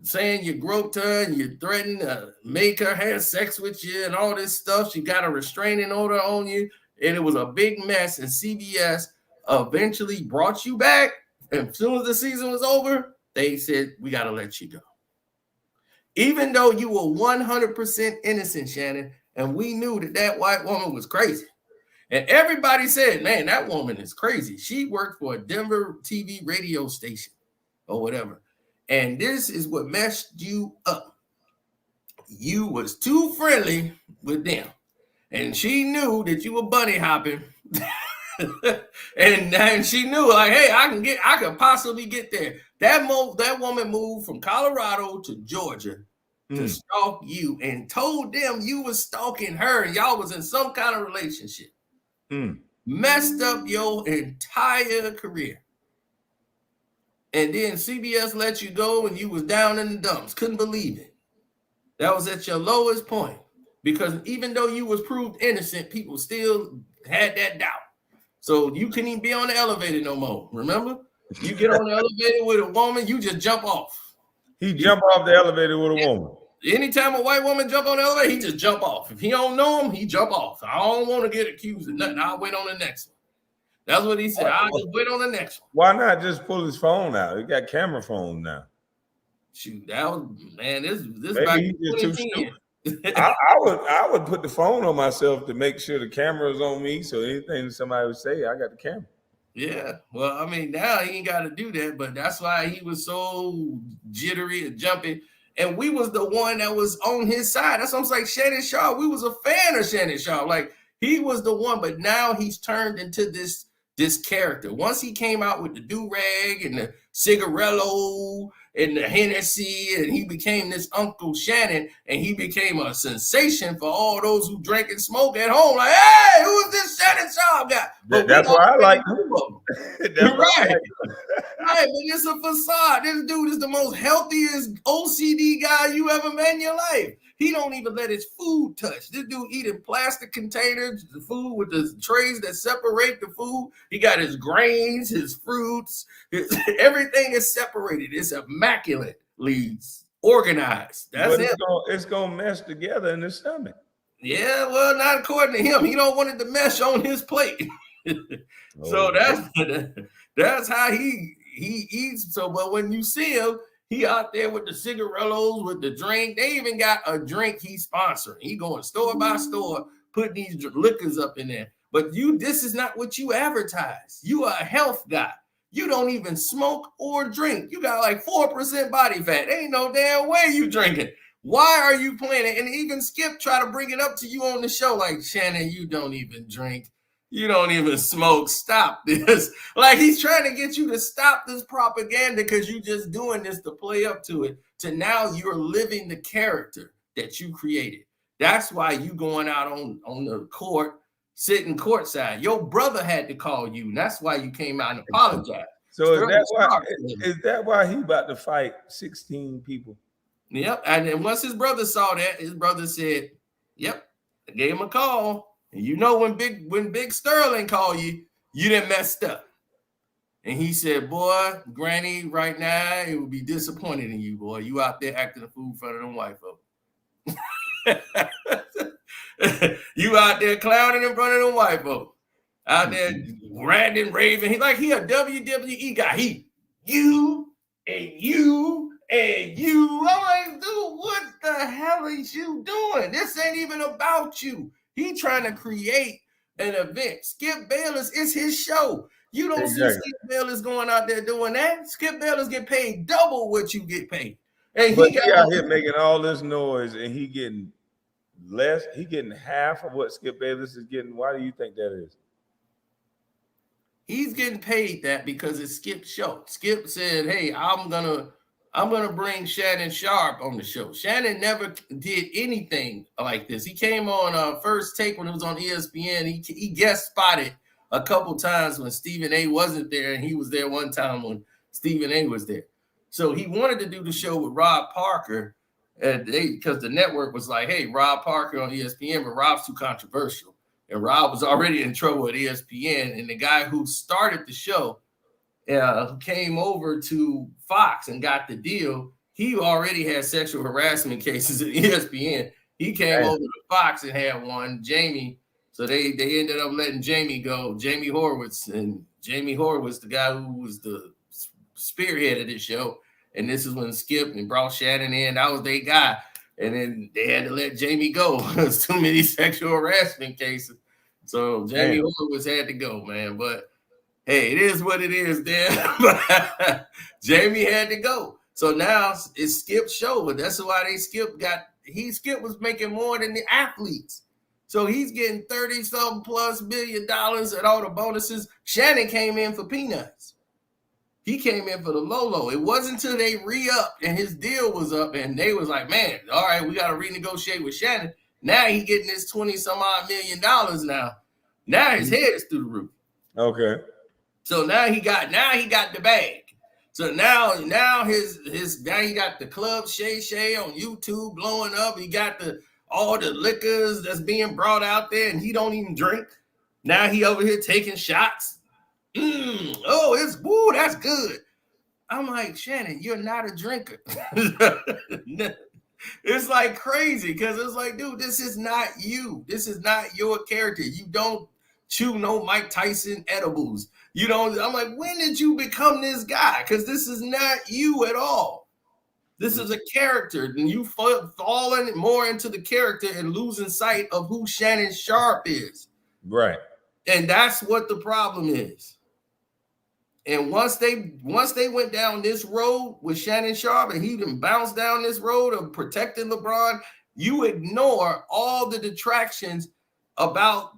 saying you groped her and you threatened to make her have sex with you and all this stuff. She got a restraining order on you, and it was a big mess. And CBS eventually brought you back. And as soon as the season was over, they said, we got to let you go. Even though you were 100% innocent, Shannon, and we knew that white woman was crazy. And everybody said, man, that woman is crazy. She worked for a Denver TV radio station or whatever. And this is what messed you up. You was too friendly with them. And she knew that you were bunny hopping. and she knew, like, hey, I could possibly get there. That woman moved from Colorado to Georgia to stalk you and told them you was stalking her and y'all was in some kind of relationship. Messed up your entire career. And then CBS let you go and you was down in the dumps. Couldn't believe it. That was at your lowest point. Because even though you was proved innocent, people still had that doubt. So you couldn't even be on the elevator no more. Remember? You get on the elevator with a woman, you just jump off. He jump off the elevator with a woman. Anytime a white woman jump on the elevator, he just jump off. If he don't know him, he jump off. I don't want to get accused of nothing. I'll wait on the next one. That's what he said. I'll just wait on the next one. Why not just pull his phone out? He got camera phone now. Shoot, that was, man, this Maybe back he's in just too stupid. I would put the phone on myself to make sure the camera is on me. So anything somebody would say, I got the camera. Yeah, well, I mean, now he ain't got to do that, but that's why he was so jittery and jumpy. And we was the one that was on his side. That's what I'm saying, Shannon Sharpe. We was a fan of Shannon Sharpe. Like, he was the one, but now he's turned into this character. Once he came out with the do-rag and the cigarello and the Hennessy, and he became this Uncle Shannon, and he became a sensation for all those who drink and smoke at home. Like, hey, who is this Shannon Sharpe guy? But That's why I like him. That's right. Right, but it's a facade. This dude is the most healthiest OCD guy you ever met in your life. He don't even let his food touch. This dude eating plastic containers, the food with the trays that separate the food. He got his grains, his fruits, everything is separated. It's immaculately organized. That's it. It's gonna mesh together in the stomach. Yeah, well, not according to him. He don't want it to mesh on his plate. So that's how he eats. So, but when you see him, he out there with the cigarillos, with the drink. They even got a drink he's sponsoring. He going store by store, putting these liquors up in there. But this is not what you advertise. You are a health guy. You don't even smoke or drink. You got like 4% body fat. Ain't no damn way you drinking. Why are you playing it? And even Skip try to bring it up to you on the show, like, Shannon, you don't even drink. You don't even smoke. Stop this. Like, he's trying to get you to stop this propaganda because you're just doing this to play up to it. To now you're living the character that you created. That's why you going out on the court, sitting courtside. Your brother had to call you, and that's why you came out and apologized. So is that why he about to fight 16 people? Yep. And then once his brother saw that, his brother said, yep, I gave him a call. And you know when Big Sterling called you, you done messed up. And he said, boy, Granny, right now, it would be disappointed in you, boy. You out there acting a fool in front of them white folks. You out there clowning in front of them white folks. Out there ranting, raving. He a WWE guy. You and you and you. I'm like, dude, what the hell is you doing? This ain't even about you. He trying to create an event. Skip Bayless is his show. You don't see Skip Bayless going out there doing that. Skip Bayless get paid double what you get paid. And he out here making all this noise and he getting less. He getting half of what Skip Bayless is getting. Why do you think that is? He's getting paid that because it's Skip's show. Skip said, hey, I'm gonna bring Shannon Sharpe on the show. Shannon never did anything like this. He came on First Take when it was on ESPN. He guest spotted a couple times when Stephen A wasn't there, and he was there one time when Stephen A was there. So he wanted to do the show with Rob Parker, because the network was like, hey, Rob Parker on ESPN, but Rob's too controversial. And Rob was already in trouble at ESPN, and the guy who started the show, who came over to Fox and got the deal, he already had sexual harassment cases at ESPN. He came over to Fox and had one, Jamie. So they ended up letting Jamie go, Jamie Horowitz. And Jamie Horowitz, the guy who was the spearhead of this show. And this is when Skip and brought Shannon in. That was their guy. And then they had to let Jamie go. There's too many sexual harassment cases. So Jamie Horowitz had to go, man. But hey, it is what it is, Dan. Jamie had to go. So now it's Skip's show, but that's why Skip was making more than the athletes. So he's getting 30-something plus $1 million and all the bonuses. Shannon came in for peanuts. He came in for the low. It wasn't until they re-upped and his deal was up and they was like, man, all right, we got to renegotiate with Shannon. Now he getting this 20-some-odd $1 million now. Now his head is through the roof. Okay. So now he got the bag. So now he got the Club Shay Shay on YouTube blowing up. He got all the liquors that's being brought out there, and he don't even drink. Now he over here taking shots. That's good. I'm like, Shannon, you're not a drinker. It's like crazy because it's like, dude, this is not you. This is not your character. You don't chew no Mike Tyson edibles. You don't. I'm like, when did you become this guy? Because this is not you at all. This is a character, and you falling more into the character and losing sight of who Shannon Sharpe is. Right. And that's what the problem is. And once they went down this road with Shannon Sharpe and he done bounced down this road of protecting LeBron, you ignore all the detractions about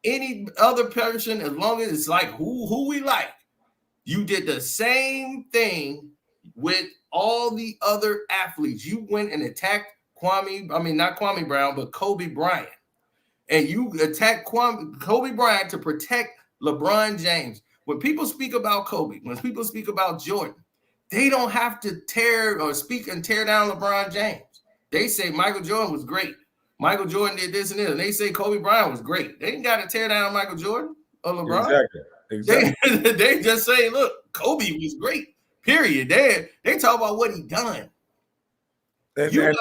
any other person as long as it's like who we like. You did the same thing with all the other athletes. You went and attacked not Kwame Brown, but Kobe Bryant. And you attacked Kobe Bryant to protect LeBron James. When people speak about Kobe, when people speak about Jordan, they don't have to tear down LeBron James. They say Michael Jordan was great. Michael Jordan did this and this, and they say Kobe Bryant was great. They ain't got to tear down Michael Jordan or LeBron. Exactly. They just say, look, Kobe was great. Period. They talk about what he done. And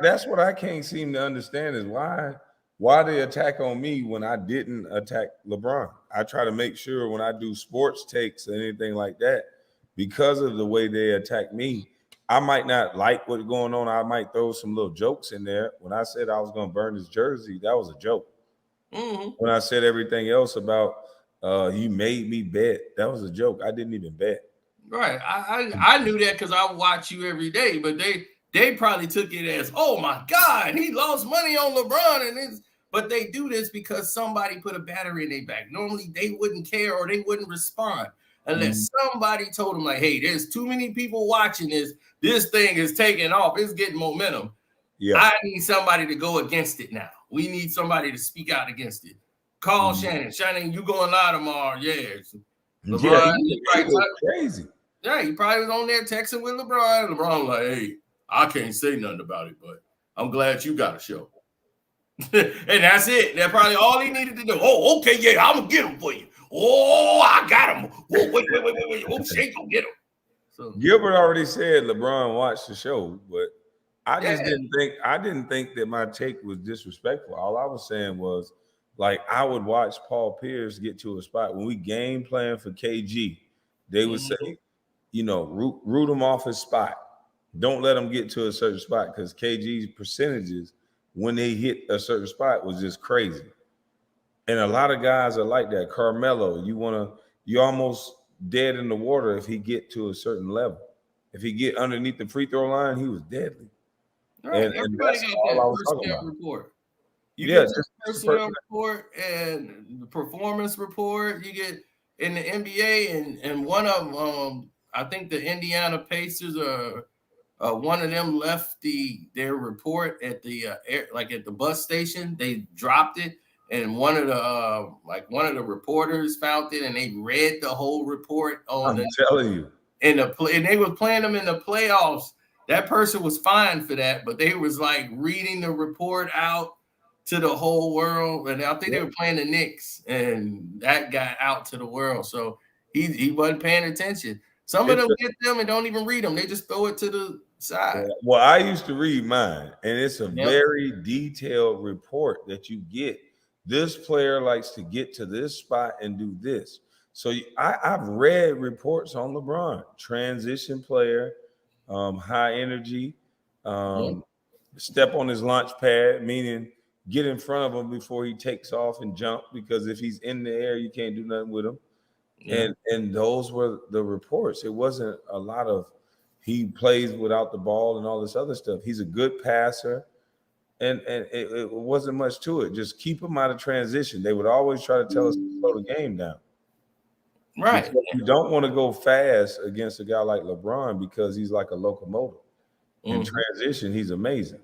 that's what I can't seem to understand is why the attack on me when I didn't attack LeBron. I try to make sure when I do sports takes or anything like that, because of the way they attack me, I might not like what's going on. I might throw some little jokes in there. When I said I was going to burn his jersey, that was a joke. Mm-hmm. When I said everything else about you made me bet, that was a joke. I didn't even bet. Right. I knew that because I watch you every day, but they probably took it as, oh my God, he lost money on LeBron, but they do this because somebody put a battery in their back. Normally they wouldn't care or they wouldn't respond unless somebody told them, like, hey, there's too many people watching this. This thing is taking off. It's getting momentum. Yeah. I need somebody to go against it now. We need somebody to speak out against it. Call Shannon. Shannon, you going live tomorrow? Yeah. LeBron, crazy. Yeah, he probably was on there texting with LeBron. LeBron like, hey, I can't say nothing about it, but I'm glad you got a show. And that's it. That's probably all he needed to do. Oh, okay, yeah, I'm gonna get him for you. Oh, I got him. Oh, wait. Oh, Shake gonna get him. So Gilbert already said LeBron watched the show, but I didn't think that my take was disrespectful. All I was saying was, like, I would watch Paul Pierce get to a spot when we game plan for KG. They would say, root him off his spot. Don't let him get to a certain spot because KG's percentages when they hit a certain spot was just crazy. And a lot of guys are like that. Carmelo, you're almost dead in the water if he get to a certain level. If he get underneath the free throw line, he was deadly. Right. And everybody got that personnel report. You get the personnel report and the performance report. You get in the NBA and one of them, I think the Indiana Pacers one of them left their report at the at the bus station. They dropped it, and one of the reporters found it, and they read the whole report. I'm telling you, and they were playing them in the playoffs. That person was fined for that, but they was like reading the report out to the whole world, and I think they were playing the Knicks, and that got out to the world. So he wasn't paying attention. Some of them get them and don't even read them; they just throw it to the side. Well, I used to read mine, and it's a very detailed report that you get. This player likes to get to this spot and do this. So I've read reports on LeBron, transition player, high energy, step on his launch pad, meaning get in front of him before he takes off and jump, because if he's in the air, you can't do nothing with him. Yeah. And those were the reports. It wasn't a lot of he plays without the ball and all this other stuff. He's a good passer, and it wasn't much to it. Just keep him out of transition. They would always try to tell us to slow the game down. Right. Because you don't want to go fast against a guy like LeBron because he's like a locomotive. In transition, he's amazing.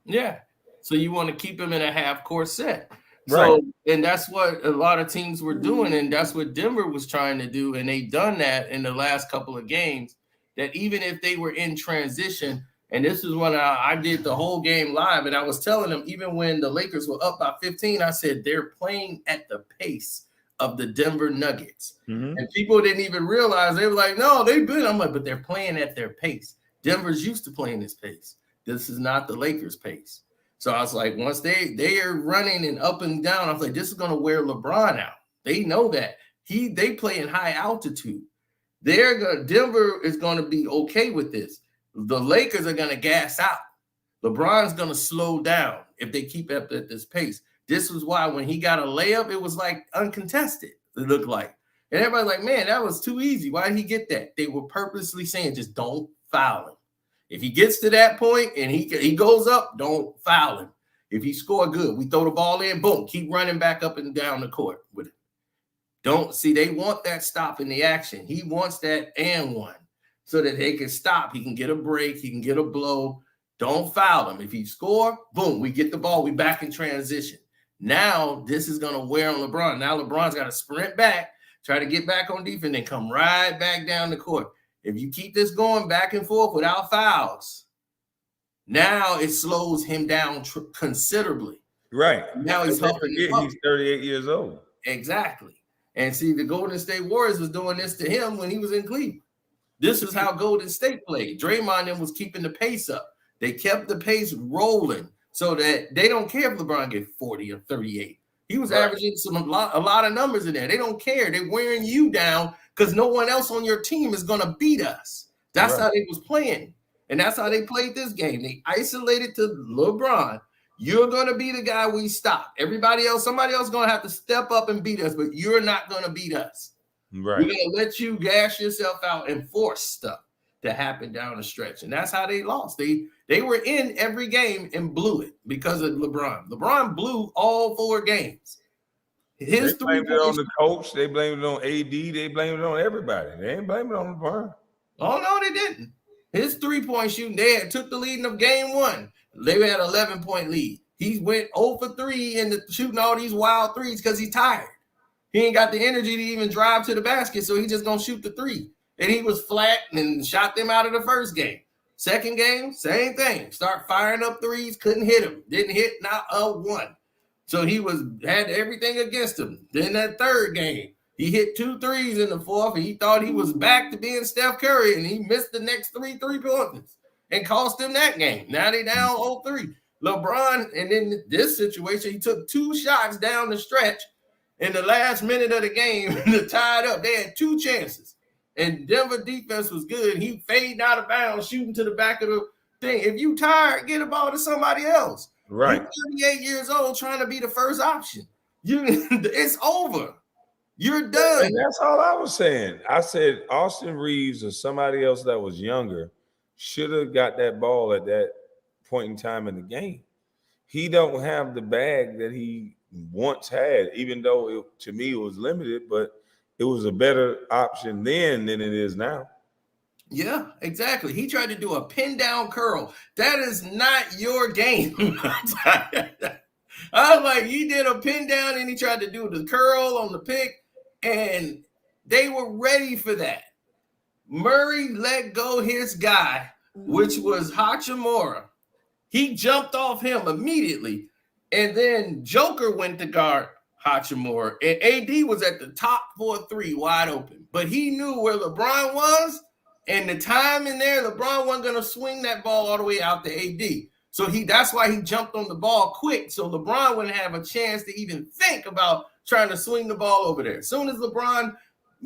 Yeah. So you want to keep him in a half-court set. Right. So, and that's what a lot of teams were doing, and that's what Denver was trying to do, and they done that in the last couple of games, that even if they were in transition, and this is when I did the whole game live, and I was telling them, even when the Lakers were up by 15, I said, they're playing at the pace of the Denver Nuggets. Mm-hmm. And people didn't even realize. They were like, no, they've been. I'm like, but they're playing at their pace. Denver's used to playing this pace. This is not the Lakers' pace. So I was like, once they are running and up and down, I was like, this is going to wear LeBron out. They know that. They play in high altitude. Denver is going to be okay with this. The Lakers are going to gas out. LeBron's going to slow down if they keep up at this pace. This was why when he got a layup, it was like uncontested, it looked like. And everybody's like, man, that was too easy. Why did he get that? They were purposely saying, just don't foul him. If he gets to that point and he goes up, don't foul him. If he score good, we throw the ball in, boom, keep running back up and down the court with it. Don't see, they want that stop in the action. He wants that and one. so that they can stop. He can get a break. He can get a blow. Don't foul him. If he score, boom, we get the ball. We back in transition. Now this is going to wear on LeBron. Now LeBron's got to sprint back, try to get back on defense, and come right back down the court. If you keep this going back and forth without fouls, now it slows him down considerably. Right. Now he's huffing. He's 38 years old. Exactly. And see, the Golden State Warriors was doing this to him when he was in Cleveland. This is how Golden State played. Draymond then was keeping the pace up. They kept the pace rolling so that they don't care if LeBron get 40 or 38. He was averaging a lot of numbers in there. They don't care. They're wearing you down because no one else on your team is going to beat us. That's how they was playing. And that's how they played this game. They isolated to LeBron. You're going to be the guy we stop. Everybody else, somebody else is going to have to step up and beat us, but you're not going to beat us. Right. We're going to let you gas yourself out and force stuff to happen down the stretch. And that's how they lost. They were in every game and blew it because of LeBron. LeBron blew all 4 games. They blamed it on the coach. They blamed it on AD. They blamed it on everybody. They ain't blamed it on LeBron. Oh, no, they didn't. His 3-point shooting, they took the lead in game 1. They had an 11-point lead. He went 0 for 3 and shooting all these wild threes because he's tired. He ain't got the energy to even drive to the basket, so he just going to shoot the 3. And he was flat and shot them out of the first game. Second game, same thing. Start firing up threes, couldn't hit him. Didn't hit not a one. So he had everything against him. Then that third game, he hit 2 threes in the fourth, and he thought he was back to being Steph Curry, and he missed the next 3 3-pointers and cost him that game. Now they down 0-3. LeBron, and in this situation, he took 2 shots down the stretch in the last minute of the game to tie it up. They had 2 chances, and Denver defense was good. He faded out of bounds, shooting to the back of the thing. If you tired, get a ball to somebody else. Right. You're 38 years old trying to be the first option. It's over. You're done. And that's all I was saying. I said Austin Reeves or somebody else that was younger should have got that ball at that point in time in the game. He don't have the bag that he once had, even though to me it was limited, but it was a better option then than it is now. Yeah, exactly. He tried to do a pin down curl. That is not your game. I was like, he did a pin down and he tried to do the curl on the pick, and they were ready for that. Murray let go his guy, which was Hachimura. He jumped off him immediately, and then Joker went to guard Hachimura, and AD was at the top for a 3 wide open. But he knew where LeBron was, and the time in there, LeBron wasn't going to swing that ball all the way out to AD. So that's why he jumped on the ball quick, so LeBron wouldn't have a chance to even think about trying to swing the ball over there. As soon as LeBron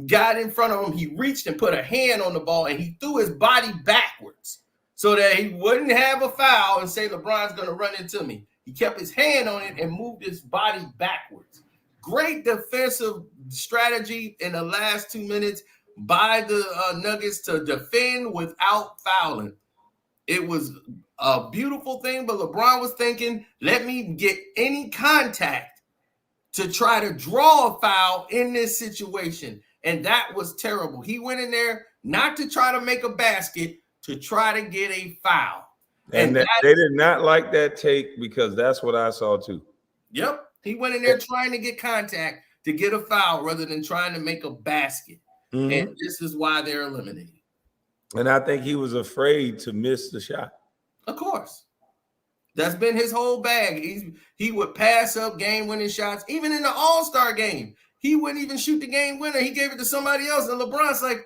got in front of him, he reached and put a hand on the ball, and he threw his body backwards so that he wouldn't have a foul and say, LeBron's going to run into me. He kept his hand on it and moved his body backwards. Great defensive strategy in the last 2 minutes by the Nuggets to defend without fouling. It was a beautiful thing, but LeBron was thinking, let me get any contact to try to draw a foul in this situation. And that was terrible. He went in there not to try to make a basket, to try to get a foul. And they did not like that take because that's what I saw too. Yep. He went in there trying to get contact to get a foul rather than trying to make a basket. Mm-hmm. And this is why they're eliminated. And I think he was afraid to miss the shot. Of course. That's been his whole bag. He would pass up game-winning shots. Even in the All-Star game, he wouldn't even shoot the game winner. He gave it to somebody else. And LeBron's like,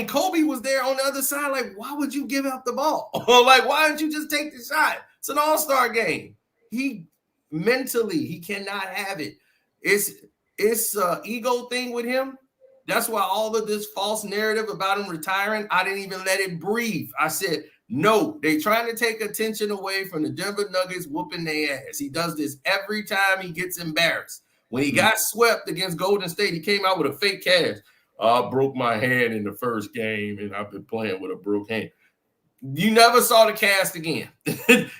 Kobe was there on the other side. Like, why would you give up the ball? Like, why didn't you just take the shot? It's an All-Star game. He cannot have it. It's an ego thing with him. That's why all of this false narrative about him retiring, I didn't even let it breathe. I said, no, they trying to take attention away from the Denver Nuggets whooping their ass. He does this every time he gets embarrassed. When he got swept against Golden State, he came out with a fake cast. I broke my hand in the first game, and I've been playing with a broke hand. You never saw the cast again.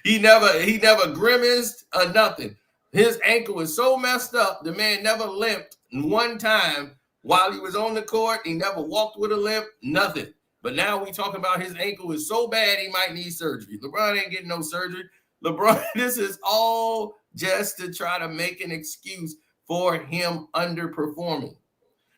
He never grimaced or nothing. His ankle is so messed up, the man never limped one time while he was on the court. He never walked with a limp, nothing. But now we talking about his ankle is so bad he might need surgery. LeBron ain't getting no surgery. LeBron, this is all just to try to make an excuse for him underperforming.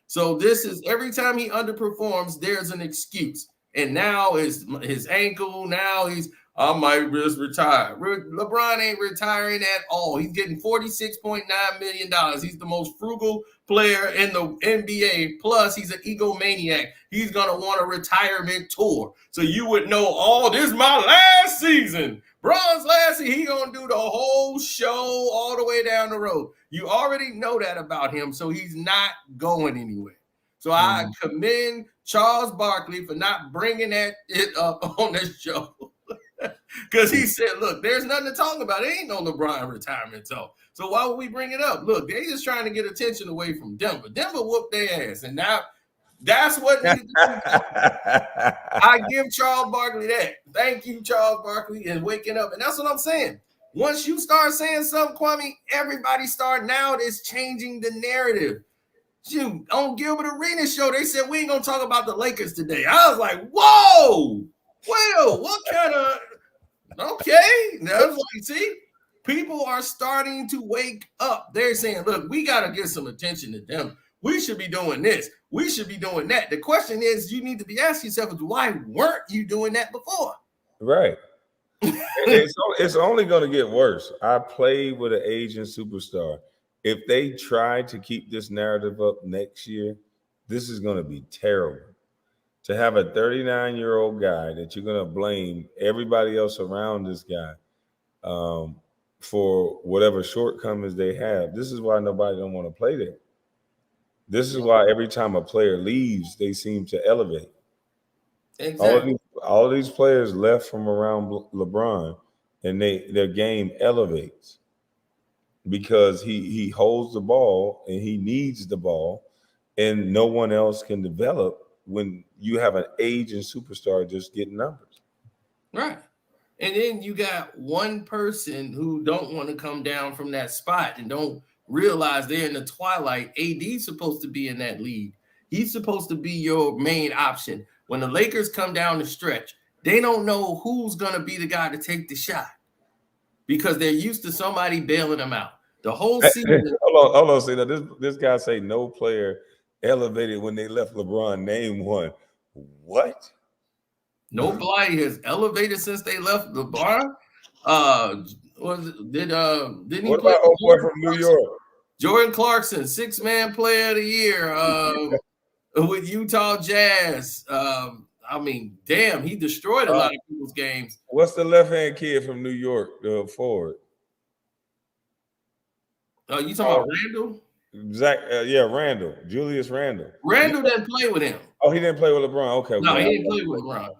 So this is every time he underperforms, there's an excuse. And now is his ankle. Now I might just retire. LeBron ain't retiring at all. He's getting $46.9 million. He's the most frugal player in the NBA. Plus, he's an egomaniac. He's gonna want a retirement tour. So you would know, oh, this is my last season. Bron's last season. He gonna do the whole show all the way down the road. You already know that about him, so he's not going anywhere. So I commend Charles Barkley for not bringing it up on this show. Because he said, look, there's nothing to talk about. There ain't no LeBron retirement talk. So why would we bring it up? Look, they just trying to get attention away from Denver. Denver whooped their ass. And now that's what needed to be. I give Charles Barkley that. Thank you, Charles Barkley, and waking up. And that's what I'm saying. Once you start saying something, Kwame, everybody start now. It's changing the narrative. Shoot, on Gilbert Arenas show, they said we ain't gonna talk about the Lakers today. I was like, whoa, well, what kind of okay? That's like, see, people are starting to wake up. They're saying, look, we gotta get some attention to them. We should be doing this. We should be doing that. The question is, you need to be asking yourself, why weren't you doing that before? Right. It's only going to get worse. I played with an Asian superstar. If they try to keep this narrative up next year, this is going to be terrible. To have a 39-year-old guy that you're going to blame everybody else around this guy for whatever shortcomings they have. This is why nobody don't want to play there. This is why every time a player leaves, they seem to elevate. Exactly. All of these players left from around LeBron, and their game elevates because he holds the ball and he needs the ball, and no one else can develop when you have an aging superstar just getting numbers. Right. And then you got one person who don't want to come down from that spot and don't realize they're in the twilight. AD's supposed to be in that lead. He's supposed to be your main option. When the Lakers come down the stretch, they don't know who's going to be the guy to take the shot because they're used to somebody bailing them out. The whole season. Hold on. See, this guy say no player elevated when they left LeBron. Name one. What? Nobody has elevated since they left LeBron. Didn't he what play about old boy from New York? Jordan Clarkson, 6-man player of the year with Utah Jazz. I mean, damn, he destroyed a lot of people's games. What's the left-hand kid from New York, the forward? You talking about Randall? Zach, Randall. Julius Randall. Randall didn't play with him. Oh, he didn't play with LeBron. Okay. No, he didn't play with LeBron.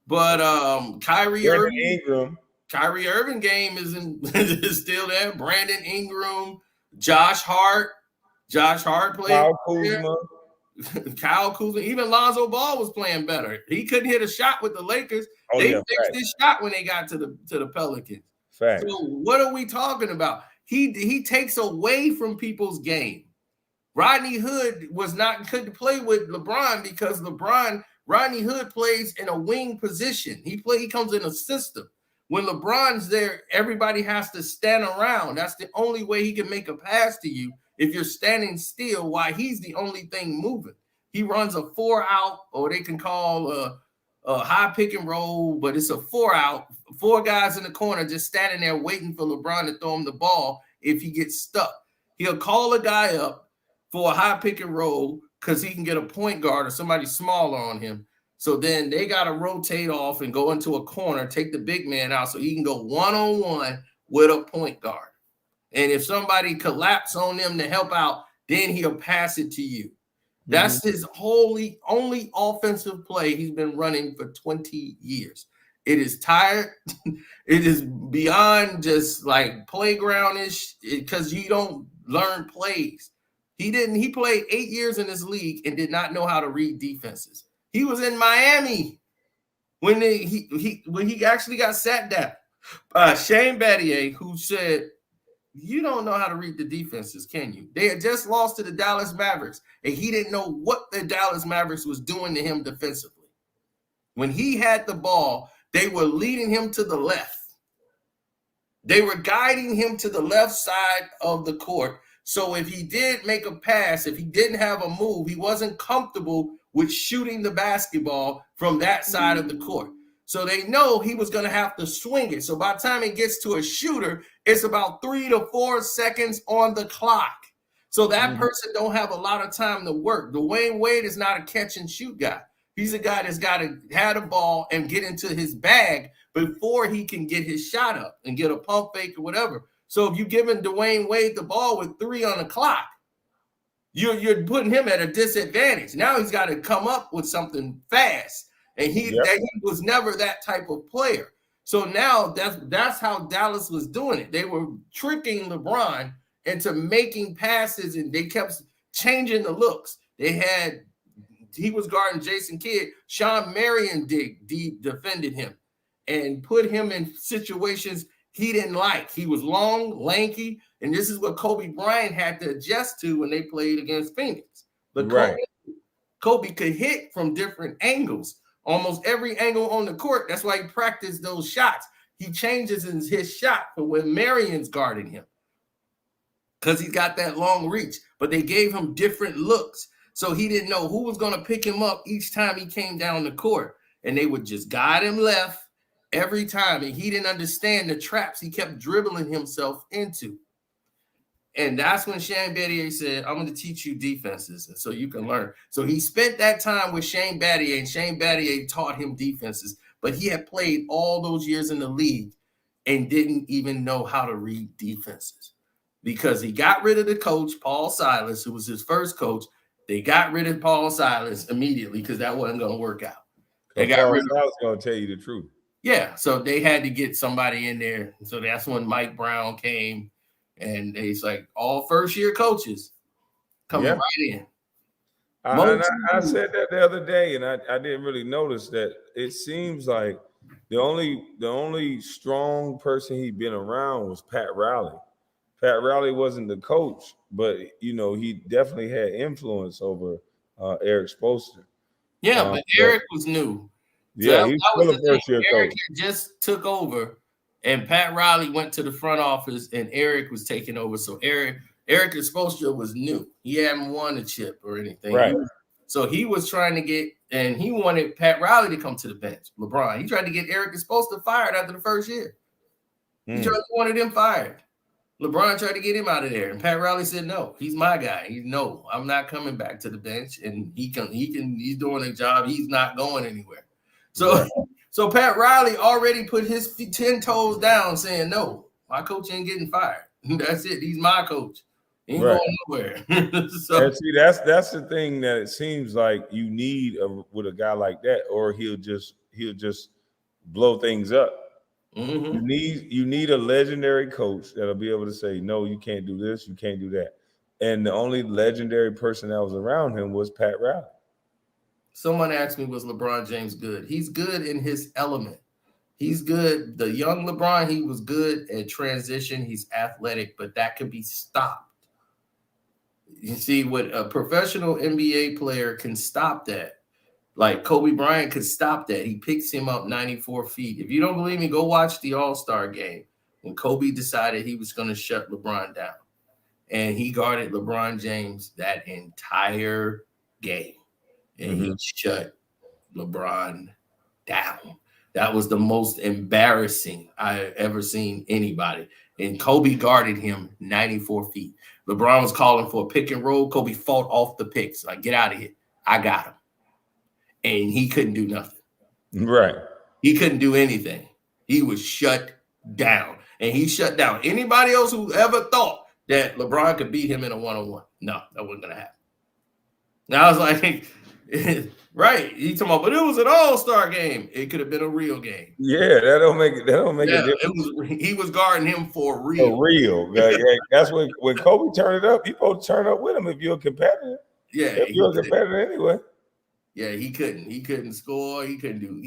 But Kyrie Irving. Kyrie Irving game is still there. Brandon Ingram, Josh Hart. Josh Hart played. Kyle Kuzma. Even Lonzo Ball was playing better. He couldn't hit a shot with the Lakers. They fixed his shot when they got to the Pelicans. Fact. So what are we talking about? He takes away from people's game. Rodney Hood couldn't play with LeBron because Rodney Hood plays in a wing position. He comes in a system. When LeBron's there, everybody has to stand around. That's the only way he can make a pass to you if you're standing still while he's the only thing moving. He runs a 4-out, or they can call a high pick and roll, but it's a 4-out. 4 guys in the corner just standing there waiting for LeBron to throw him the ball if he gets stuck. He'll call a guy up for a high pick and roll because he can get a point guard or somebody smaller on him. So then they got to rotate off and go into a corner, take the big man out so he can go one-on-one with a point guard. And if somebody collapse on them to help out, then he'll pass it to you. That's his only offensive play he's been running for 20 years. It is tired. It is beyond just like playgroundish because you don't learn plays. He played 8 years in this league and did not know how to read defenses. He was in Miami when he actually got sat down. Shane Battier, who said, you don't know how to read the defenses, can you? They had just lost to the Dallas Mavericks, and he didn't know what the Dallas Mavericks was doing to him defensively. When he had the ball, they were leading him to the left. They were guiding him to the left side of the court. So if he did make a pass, if he didn't have a move, he wasn't comfortable with shooting the basketball from that side of the court. So they know he was going to have to swing it. So by the time it gets to a shooter, it's about 3 to 4 seconds on the clock. So that person don't have a lot of time to work. Dwayne Wade is not a catch and shoot guy. He's a guy that's got to have the ball and get into his bag before he can get his shot up and get a pump fake or whatever. So if you're giving Dwayne Wade the ball with 3 on the clock, you're putting him at a disadvantage. Now he's got to come up with something fast. And he was never that type of player. So now that's how Dallas was doing it. They were tricking LeBron into making passes, and they kept changing the looks. He was guarding Jason Kidd. Sean Marion defended him and put him in situations he didn't like. He was long, lanky, and this is what Kobe Bryant had to adjust to when they played against Phoenix. But Kobe could hit from different angles, almost every angle on the court. That's why he practiced those shots. He changes his shot for when Marion's guarding him because he's got that long reach. But they gave him different looks. So he didn't know who was going to pick him up each time he came down the court. And they would just guide him left every time. And he didn't understand the traps he kept dribbling himself into. And that's when Shane Battier said, I'm going to teach you defenses and so you can learn. So he spent that time with Shane Battier, and Shane Battier taught him defenses. But he had played all those years in the league and didn't even know how to read defenses because he got rid of the coach, Paul Silas, who was his first coach. They got rid of Paul Silas immediately because that wasn't going to work out. They got rid of Silas going to tell you the truth. Yeah, so they had to get somebody in there. So that's when Mike Brown came. And it's like all first-year coaches coming right in. I said that the other day, and I didn't really notice that. It seems like the only strong person he'd been around was Pat Riley. Pat Riley wasn't the coach, but he definitely had influence over Eric Spoelstra. Yeah, but Eric was new. Yeah, he was still a first-year coach. Eric just took over. And Pat Riley went to the front office, and Eric was taking over. So Eric Spoelstra was new. He hadn't won a chip or anything. Right. So he was trying to get, and he wanted Pat Riley to come to the bench. LeBron. He tried to get Eric Spoelstra fired after the first year. He wanted him fired. LeBron tried to get him out of there, and Pat Riley said, "No, he's my guy. I'm not coming back to the bench, and he's doing a job. He's not going anywhere." So. Right. So Pat Riley already put his 10 toes down saying, no, my coach ain't getting fired. That's it. He's my coach. He ain't going nowhere. And see, that's the thing that it seems like you need with a guy like that, or he'll just blow things up. Mm-hmm. You need a legendary coach that'll be able to say, no, you can't do this, you can't do that. And the only legendary person that was around him was Pat Riley. Someone asked me, was LeBron James good? He's good in his element. He's good. The young LeBron, he was good at transition. He's athletic, but that could be stopped. You see, what a professional NBA player can stop that. Like Kobe Bryant could stop that. He picks him up 94 feet. If you don't believe me, go watch the All-Star game when Kobe decided he was going to shut LeBron down. And he guarded LeBron James that entire game. And he shut LeBron down. That was the most embarrassing I ever seen anybody. And Kobe guarded him 94 feet. LeBron was calling for a pick and roll. Kobe fought off the picks. Like, get out of here. I got him. And he couldn't do nothing. Right. He couldn't do anything. He was shut down. And he shut down anybody else who ever thought that LeBron could beat him in a one-on-one. No, that wasn't going to happen. Now I was like... Right, he talking about, but it was an all-star game. It could have been a real game. Yeah, that don't make a difference. He was guarding him for real. For real. That's when Kobe turned it up. You supposed to turn up with him if you're a competitor. Yeah, if you're a competitor anyway. Yeah, he couldn't score. He couldn't do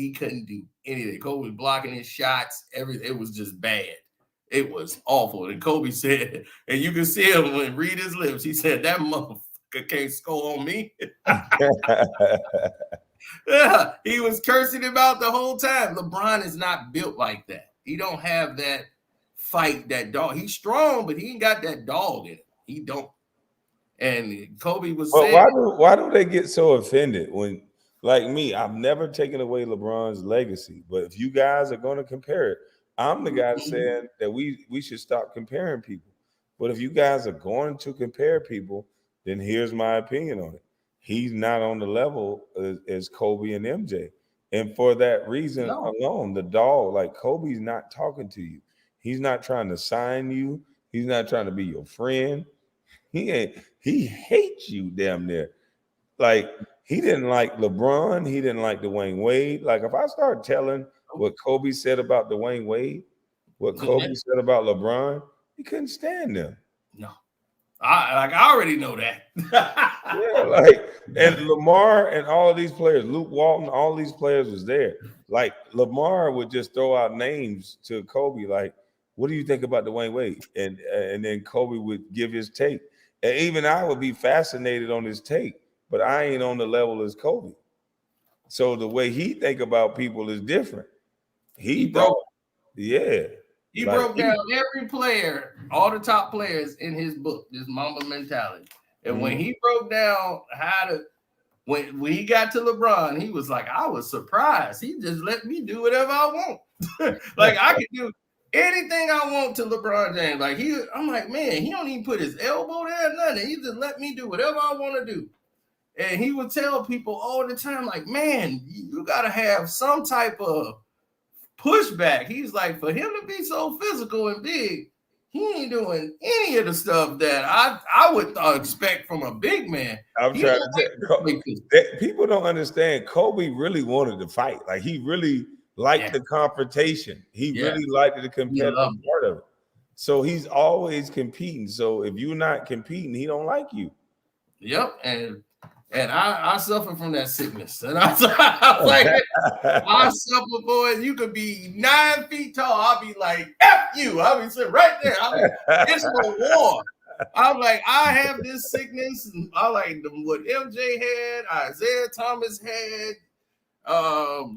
anything. Kobe was blocking his shots. Everything. It was just bad. It was awful. And Kobe said, and you can see him when read his lips. He said, "That motherfucker can't score on me." Yeah, he was cursing him out the whole time. LeBron is not built like that. He don't have that fight, that dog. He's strong, but he ain't got that dog in him. He don't. And Kobe was But saying, why do they get so offended when, like me, I've never taken away LeBron's legacy. But if you guys are going to compare it, I'm the guy saying that we should stop comparing people. But if you guys are going to compare people, then here's my opinion on it. He's not on the level as Kobe and MJ. And for that reason no, alone, the dog, like Kobe's not talking to you. He's not trying to sign you. He's not trying to be your friend. He hates you damn near. Like he didn't like LeBron, he didn't like Dwayne Wade. Like if I start telling what Kobe said about Dwayne Wade, what Kobe said about LeBron, he couldn't stand them. no. I already know that. Yeah, like and Lamar and all of these players, Luke Walton, all these players was there. Like Lamar would just throw out names to Kobe, like, "What do you think about Dwayne Wade?" And then Kobe would give his take, and even I would be fascinated on his take, but I ain't on the level as Kobe. So the way he think about people is different. He broke. Yeah. He broke down every player, all the top players in his book, this Mamba mentality. And when he broke down how to, when he got to LeBron, he was like, I was surprised. He just let me do whatever I want. Like I could do anything I want to LeBron James. Like I'm like, man, he don't even put his elbow there, nothing. He just let me do whatever I want to do. And he would tell people all the time, like, man, you got to have some type of pushback. He's like, for him to be so physical and big, he ain't doing any of the stuff that I would expect from a big man. I'm trying to tell people don't understand. Kobe really wanted to fight. Like he really liked the confrontation. He really liked the competitive part of it. So he's always competing. So if you're not competing, he don't like you. Yep, and I suffer from that sickness. And I was like, I suffer for it. You could be 9 feet tall. I'll be like, F you. I'll be sitting right there. It's no war. I'm like, I have this sickness. I like what MJ had, Isaiah Thomas had,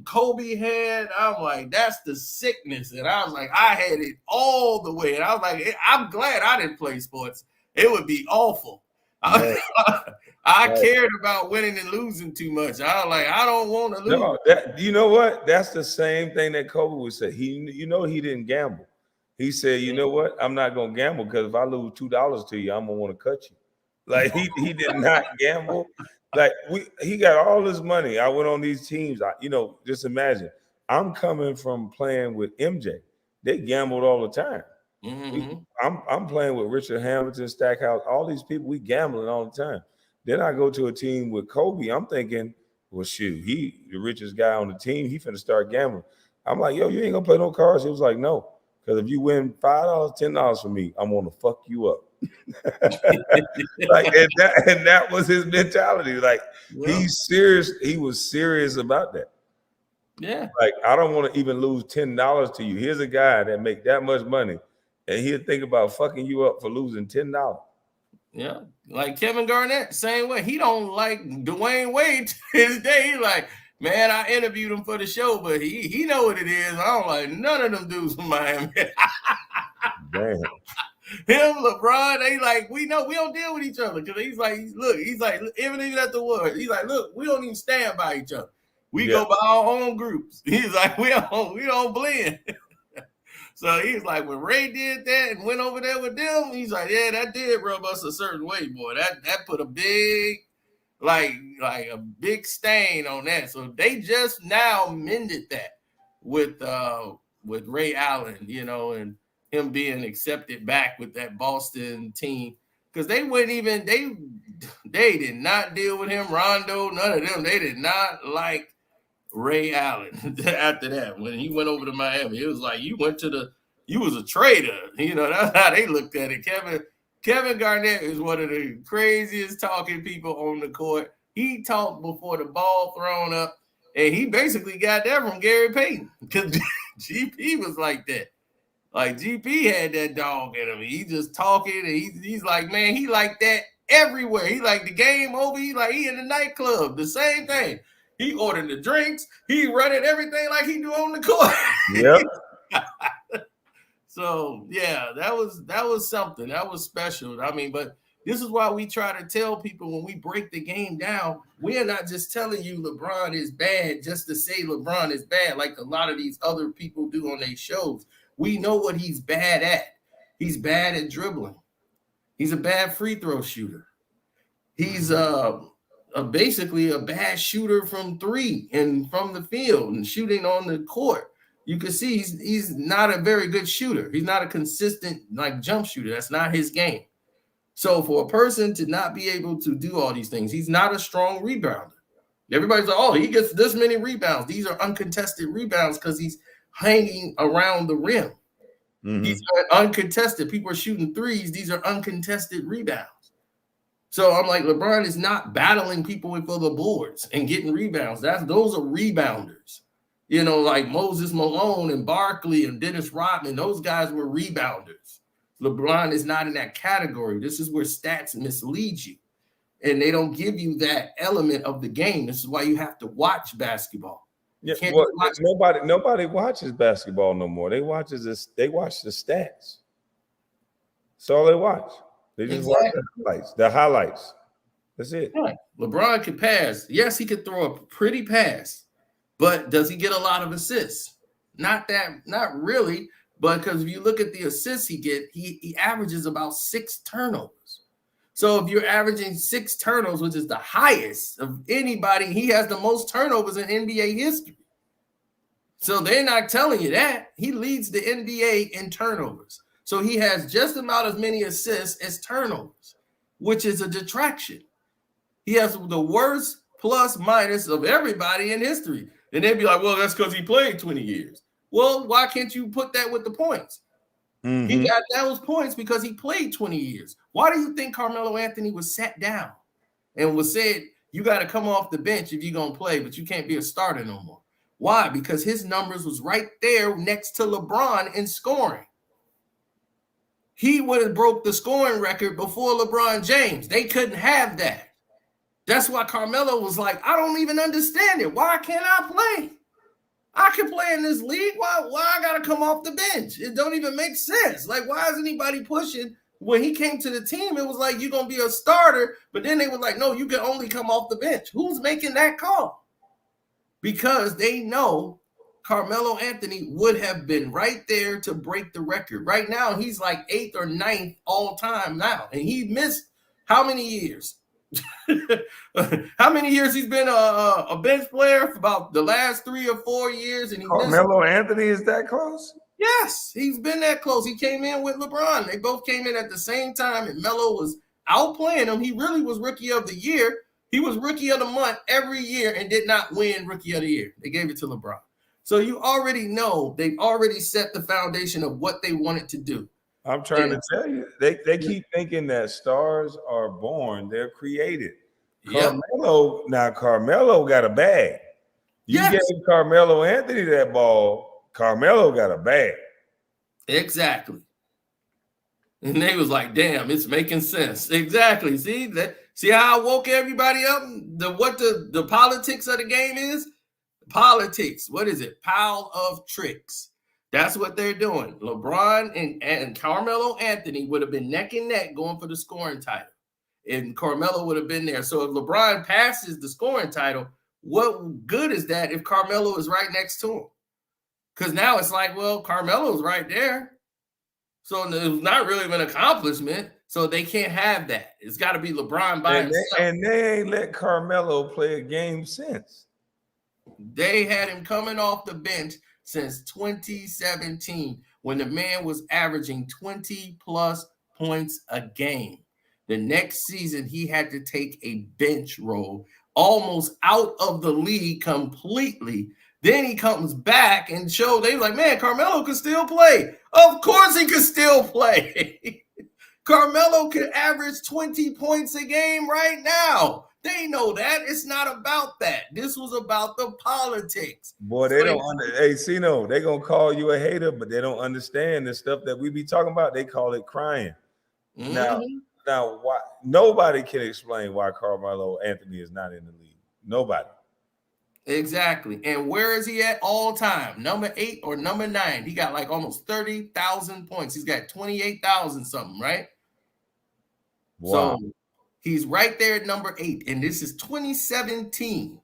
Kobe had. I'm like, that's the sickness. And I was like, I had it all the way. And I was like, I'm glad I didn't play sports. It would be awful. I cared about winning and losing too much. I was like, I don't want to lose. No, you know what? That's the same thing that Kobe would say. He didn't gamble. He said, you know what? I'm not gonna gamble because if I lose $2 to you, I'm gonna want to cut you. Like he did not gamble. Like he got all this money. I went on these teams. Just imagine. I'm coming from playing with MJ. They gambled all the time. I'm playing with Richard Hamilton, Stackhouse, all these people. We gambling all the time. Then I go to a team with Kobe. I'm thinking, well, shoot, he the richest guy on the team. He finna start gambling. I'm like, yo, you ain't gonna play no cards. He was like, no, because if you win $5, $10 from me, I'm gonna fuck you up. Like and that was his mentality. Like he's serious. He was serious about that. Yeah. Like I don't want to even lose $10 to you. Here's a guy that make that much money, and he'll think about fucking you up for losing $10. Yeah, like Kevin Garnett, same way. He don't like Dwayne Wade to this day. He's like, man, I interviewed him for the show, but he know what it is. I don't like none of them dudes from Miami. Damn. Him, LeBron, they like, we know we don't deal with each other. Because he's like, even at the war, he's like, look, we don't even stand by each other. We go by our own groups. He's like, we don't blend. So he's like, when Ray did that and went over there with them, he's like, yeah, that did rub us a certain way, boy. That put a big, like a big stain on that. So they just now mended that with Ray Allen, and him being accepted back with that Boston team. Because they wouldn't even, they did not deal with him, Rondo, none of them. They did not like Ray Allen after that. When he went over to Miami, it was like you was a traitor. That's how they looked at it. Kevin Garnett is one of the craziest talking people on the court. He talked before the ball thrown up, and he basically got that from Gary Payton because GP was like that. Like GP had that dog in him. He just talking, and he's like, man, he like that everywhere. He like the game over. He in the nightclub, the same thing. He ordering the drinks. He running everything like he do on the court. Yep. So yeah, that was something. That was special. I mean, but this is why we try to tell people when we break the game down, we are not just telling you LeBron is bad just to say LeBron is bad, like a lot of these other people do on their shows. We know what he's bad at. He's bad at dribbling. He's a bad free throw shooter. He's basically a bad shooter from three and from the field and shooting on the court. You can see he's not a very good shooter. He's not a consistent like jump shooter. That's not his game. So for a person to not be able to do all these things, he's not a strong rebounder. Everybody's like, oh, he gets this many rebounds. These are uncontested rebounds because he's hanging around the rim. Mm-hmm. These are uncontested. People are shooting threes. These are uncontested rebounds. So I'm like, LeBron is not battling people for the boards and getting rebounds. Those are rebounders. You know, like Moses Malone and Barkley and Dennis Rodman, those guys were rebounders. LeBron is not in that category. This is where stats mislead you. And they don't give you that element of the game. This is why you have to watch basketball. Yeah, well, nobody watches basketball no more. They watch the stats. That's all they watch. They just watch the highlights. That's it. Right. LeBron can pass. Yes, he could throw a pretty pass, but does he get a lot of assists? Not really. But because if you look at the assists he averages about 6 turnovers. So if you're averaging 6 turnovers, which is the highest of anybody, he has the most turnovers in NBA history. So they're not telling you that. He leads the NBA in turnovers. So he has just about as many assists as turnovers, which is a detraction. He has the worst plus minus of everybody in history. And they'd be like, well, that's because he played 20 years. Well, why can't you put that with the points? Mm-hmm. He got those points because he played 20 years. Why do you think Carmelo Anthony was sat down and was said, you got to come off the bench if you're going to play, but you can't be a starter no more? Why? Because his numbers was right there next to LeBron in scoring. He would have broke the scoring record before LeBron James. They couldn't have that. That's why Carmelo was like, I don't even understand it. Why can't I play? I can play in this league. Why I got to come off the bench? It don't even make sense. Like, why is anybody pushing? When he came to the team, it was like, you're going to be a starter. But then they were like, no, you can only come off the bench. Who's making that call? Because they know Carmelo Anthony would have been right there to break the record. Right now, he's like 8th or 9th all time now. And he missed how many years? How many years he's been a bench player? For about the last 3 or 4 years. And Carmelo Anthony is that close? Yes, he's been that close. He came in with LeBron. They both came in at the same time, and Melo was outplaying him. He really was Rookie of the Year. He was Rookie of the Month every year and did not win Rookie of the Year. They gave it to LeBron. So you already know they've already set the foundation of what they wanted to do. I'm trying to tell you, they keep thinking that stars are born, they're created. Yep. Carmelo got a bag. You gave Carmelo Anthony that ball, Carmelo got a bag. Exactly. And they was like, damn, it's making sense. Exactly. See how I woke everybody up? What the politics of the game is? Politics. What is it? Pile of tricks. That's what they're doing. LeBron and Carmelo Anthony would have been neck and neck going for the scoring title. And Carmelo would have been there. So if LeBron passes the scoring title, what good is that if Carmelo is right next to him? Because now it's like, well, Carmelo's right there. So it's not really an accomplishment. So they can't have that. It's got to be LeBron by himself. And they ain't let Carmelo play a game since. They had him coming off the bench since 2017 when the man was averaging 20-plus points a game. The next season, he had to take a bench role, almost out of the league completely. Then he comes back and showed, they were like, man, Carmelo could still play. Of course he could still play. Carmelo could average 20 points a game right now. They know that. It's not about that. This was about the politics. Boy, they don't hey, Cino, they gonna call you a hater, but they don't understand the stuff that we be talking about. They call it crying. Mm-hmm. Now, why nobody can explain why Carmelo Anthony is not in the league. Nobody. Exactly. And where is he at all time? Number 8 or number 9? He got like almost 30,000 points. He's got 28,000 something, right? Wow. So he's right there at number 8. And this is 2017.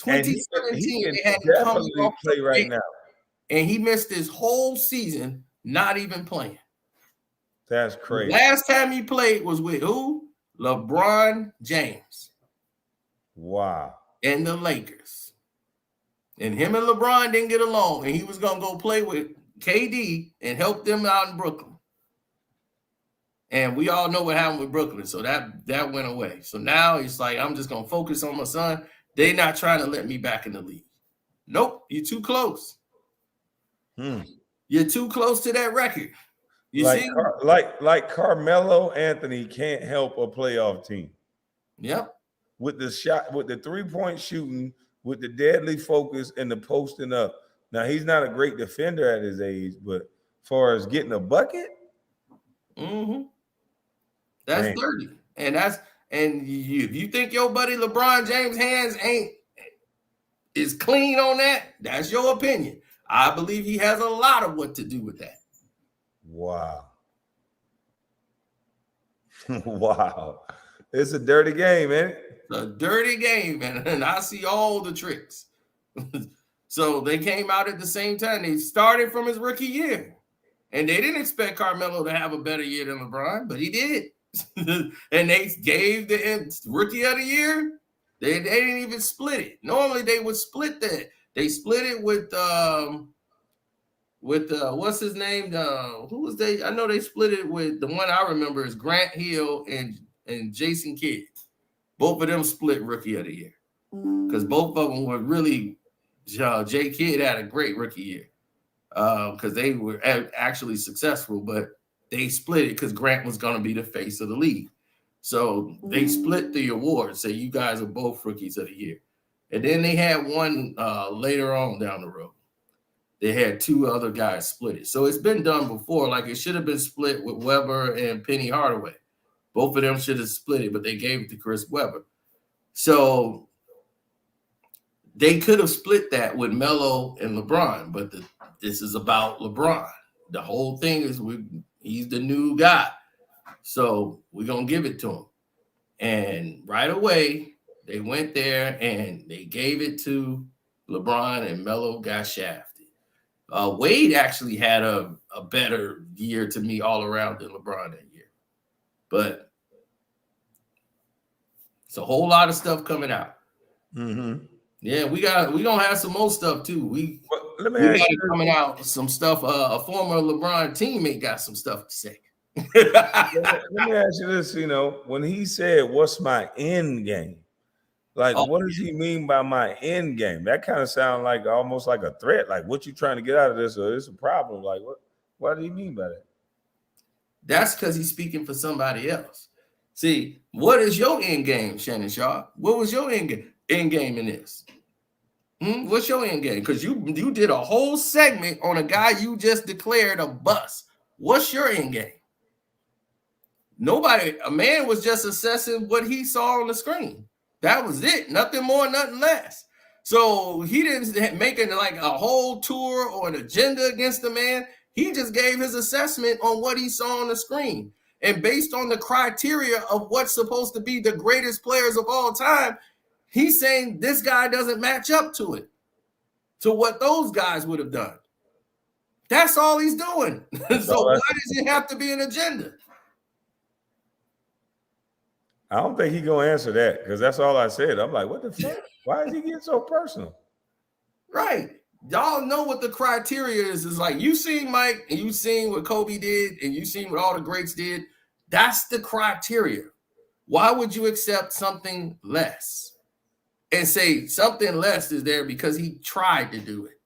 And he 2017, can they had him coming definitely off the play right bench, now. and he missed his whole season not even playing. That's The crazy. last time he played was with who? LeBron James Wow. and the Lakers. And him and LeBron didn't get along, and he was going to go play with KD and help them out in Brooklyn. And we all know what happened with Brooklyn, so that went away. So now he's like, I'm just going to focus on my son. They're not trying to let me back in the league. Nope, you're too close. You're too close to that record. You like see? like Carmelo Anthony can't help a playoff team. Yep. With the shot, with the 3-point shooting, with the deadly focus and the posting up. Now he's not a great defender at his age, but as far as getting a bucket, that's dang. 30. And if you think your buddy LeBron James' hands is clean on that, that's your opinion. I believe he has a lot of what to do with that. Wow. Wow. It's a dirty game, man. It's a dirty game, man. And I see all the tricks. So they came out at the same time. They started from his rookie year. And they didn't expect Carmelo to have a better year than LeBron, but he did. And they gave the rookie of the year. They didn't even split it. Normally they would split that. They split it with what's his name? Who was they? I know they split it with the one I remember is Grant Hill and Jason Kidd. Both of them split rookie of the year because both of them were really. Jay Kidd had a great rookie year because they were actually successful, but they split it because Grant was going to be the face of the league. So they split the award. So you guys are both rookies of the year. And then they had one later on down the road. They had 2 other guys split it. So it's been done before. Like it should have been split with Webber and Penny Hardaway. Both of them should have split it, but they gave it to Chris Webber. So they could have split that with Melo and LeBron, but this is about LeBron. The whole thing is he's the new guy. So we're going to give it to him. And right away, they went there and they gave it to LeBron, and Melo got shafted. Wade actually had a better year to me all around than LeBron that year. But it's a whole lot of stuff coming out. Yeah, we're gonna have some more stuff too. We got coming out some stuff. A former LeBron teammate got some stuff to say. Let me ask you this, when he said, "What's my end game?" Like, what does he mean by my end game? That kind of sounds like almost like a threat. Like, what you trying to get out of this, or it's a problem? Like, what do you mean by that? That's because he's speaking for somebody else. See, what is your end game, Shannon Sharpe? What was your end game in this? What's your end game? Because you did a whole segment on a guy you just declared a bust. What's your end game? A man was just assessing what he saw on the screen. That was it. Nothing more, nothing less. So he didn't make it like a whole tour or an agenda against the man. He just gave his assessment on what he saw on the screen. And based on the criteria of what's supposed to be the greatest players of all time, he's saying this guy doesn't match up to it, to what those guys would have done. That's all he's doing. So why does it have to be an agenda? I don't think he's going to answer that because that's all I said. I'm like, what the fuck? Why is he getting so personal? Right. Y'all know what the criteria is. It's like you seen Mike and you seen what Kobe did and you seen what all the greats did. That's the criteria. Why would you accept something less and say something less is there because he tried to do it?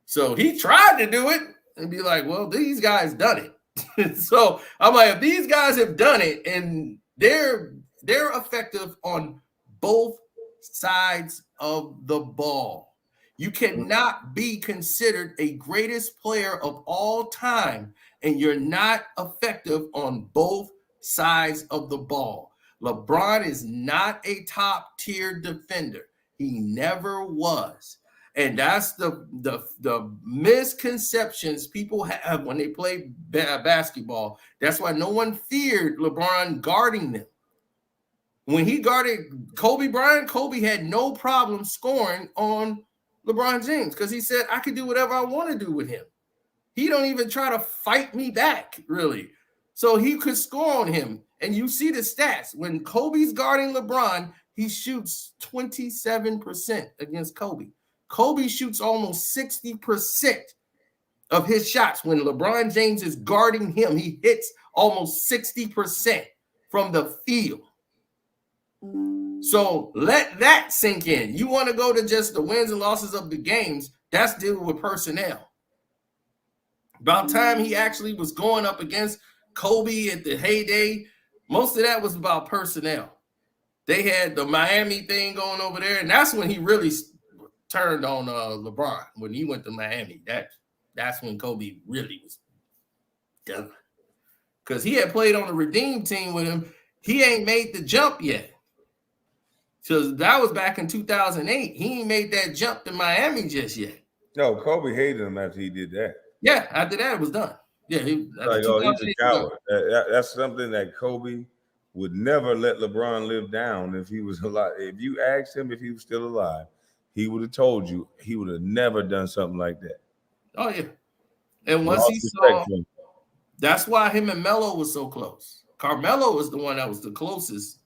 So he tried to do it and be like, well, these guys done it. So I'm like, if these guys have done it and they're effective on both sides of the ball. You cannot be considered a greatest player of all time and you're not effective on both sides of the ball. LeBron is not a top tier defender. He never was. And that's the misconceptions people have when they play basketball. That's why no one feared LeBron guarding them. When he guarded Kobe Bryant, Kobe had no problem scoring on LeBron James because he said, I could do whatever I want to do with him. He don't even try to fight me back, really. So he could score on him. And you see the stats. When Kobe's guarding LeBron, he shoots 27% against Kobe. Kobe shoots almost 60% of his shots. When LeBron James is guarding him, he hits almost 60% from the field. So let that sink in. You want to go to just the wins and losses of the games, that's dealing with personnel. About time he actually was going up against Kobe at the heyday, most of that was about personnel. They had the Miami thing going over there, and that's when he really turned on LeBron, when he went to Miami. That's when Kobe really was done. Because he had played on the Redeem team with him. He ain't made the jump yet. So that was back in 2008. He ain't made that jump to Miami just yet. No, Kobe hated him after he did that. Yeah, after that, it was done. Yeah, like, oh, he's a coward. That's something that Kobe would never let LeBron live down if he was alive. If you asked him if he was still alive, he would have told you he would have never done something like that. Oh, yeah. And once he saw, that's why him and Melo was so close. Carmelo was the one that was the closest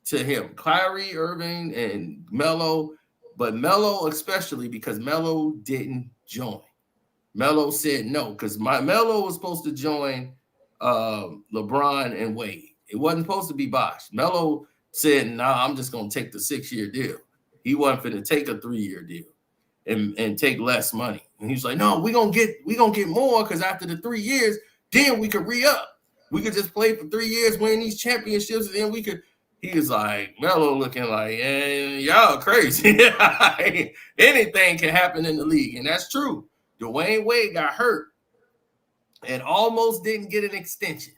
to him. Kyrie Irving and Melo, but Melo especially because Melo didn't join. Melo said no, because Melo was supposed to join LeBron and Wade. It wasn't supposed to be Bosh. Melo said, nah, I'm just going to take the 6-year deal. He wasn't going to take a 3-year deal and take less money. And he's like, no, we're gonna get more, because after the 3 years, then we could re-up. We could just play for 3 years, win these championships, and then we could. He was like, Melo looking like, y'all crazy. Anything can happen in the league. And that's true. Dwayne Wade got hurt and almost didn't get an extension.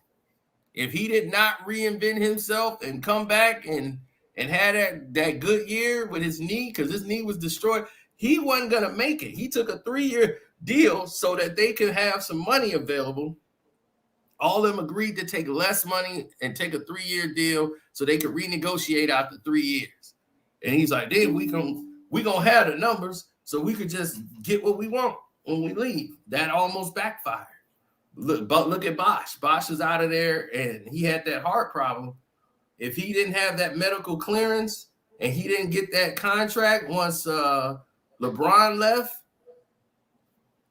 If he did not reinvent himself and come back and had that good year with his knee, because his knee was destroyed, he wasn't going to make it. He took a 3-year deal so that they could have some money available. All of them agreed to take less money and take a 3-year deal so they could renegotiate after 3 years. And he's like, then we gonna have the numbers so we could just get what we want when we leave. That almost backfired. Look at Bosh. Bosh is out of there, and he had that heart problem. If he didn't have that medical clearance and he didn't get that contract once LeBron left,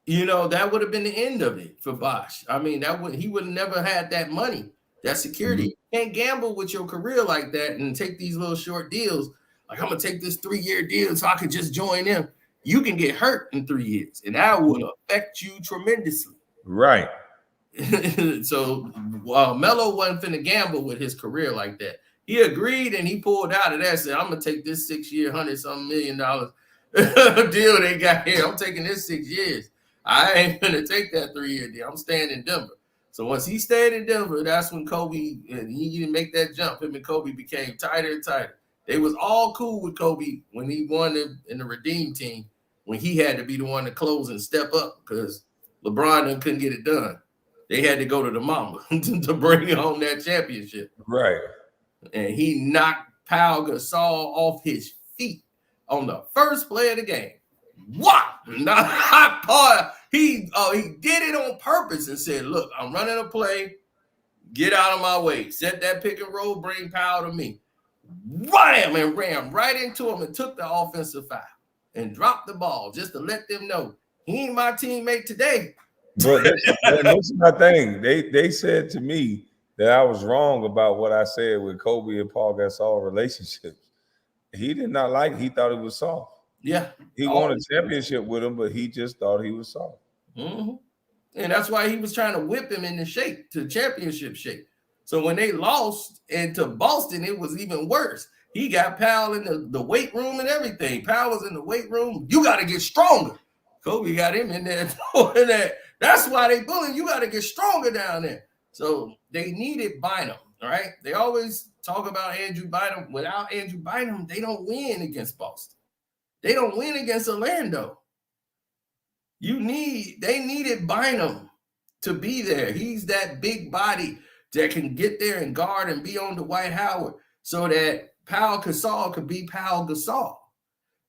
that would have been the end of it for Bosh. I mean, he would have never had that money, that security. Mm-hmm. You can't gamble with your career like that and take these little short deals. Like, I'm going to take this 3-year deal so I could just join them. You can get hurt in 3 years, and that would affect you tremendously. Right. So Melo wasn't finna gamble with his career like that. He agreed, and he pulled out of that. Said, I'm going to take this 6-year, $100-something million deal they got here. I'm taking this 6 years. I ain't going to take that 3-year deal. I'm staying in Denver. So once he stayed in Denver, that's when Kobe, and he didn't make that jump. Him and Kobe became tighter and tighter. They was all cool with Kobe when he won in the Redeem team, when he had to be the one to close and step up because LeBron couldn't get it done. They had to go to the mama to bring home that championship. Right. And he knocked Pau Gasol off his feet on the first play of the game. Wow! He did it on purpose and said, look, I'm running a play. Get out of my way. Set that pick and roll. Bring Pau to me. Wham! And ran right into him and took the offensive foul and dropped the ball just to let them know he ain't my teammate today. But this is my thing. They said to me that I was wrong about what I said with Kobe and Paul Gasol relationships. He did not like it. He thought it was soft. Yeah. He won a championship with him, but he just thought he was soft. Mm-hmm. And that's why he was trying to whip him into shape, to championship shape. So when they lost and to Boston, it was even worse. He got Powell in the weight room and everything. Powell was in the weight room. You got to get stronger. Kobe got him in there. That's why they bullying. You got to get stronger down there. So they needed Bynum, all right? They always talk about Andrew Bynum. Without Andrew Bynum, they don't win against Boston. They don't win against Orlando. They needed Bynum to be there. He's that big body that can get there and guard and be on the Dwight Howard so that Pau Gasol could be Pau Gasol.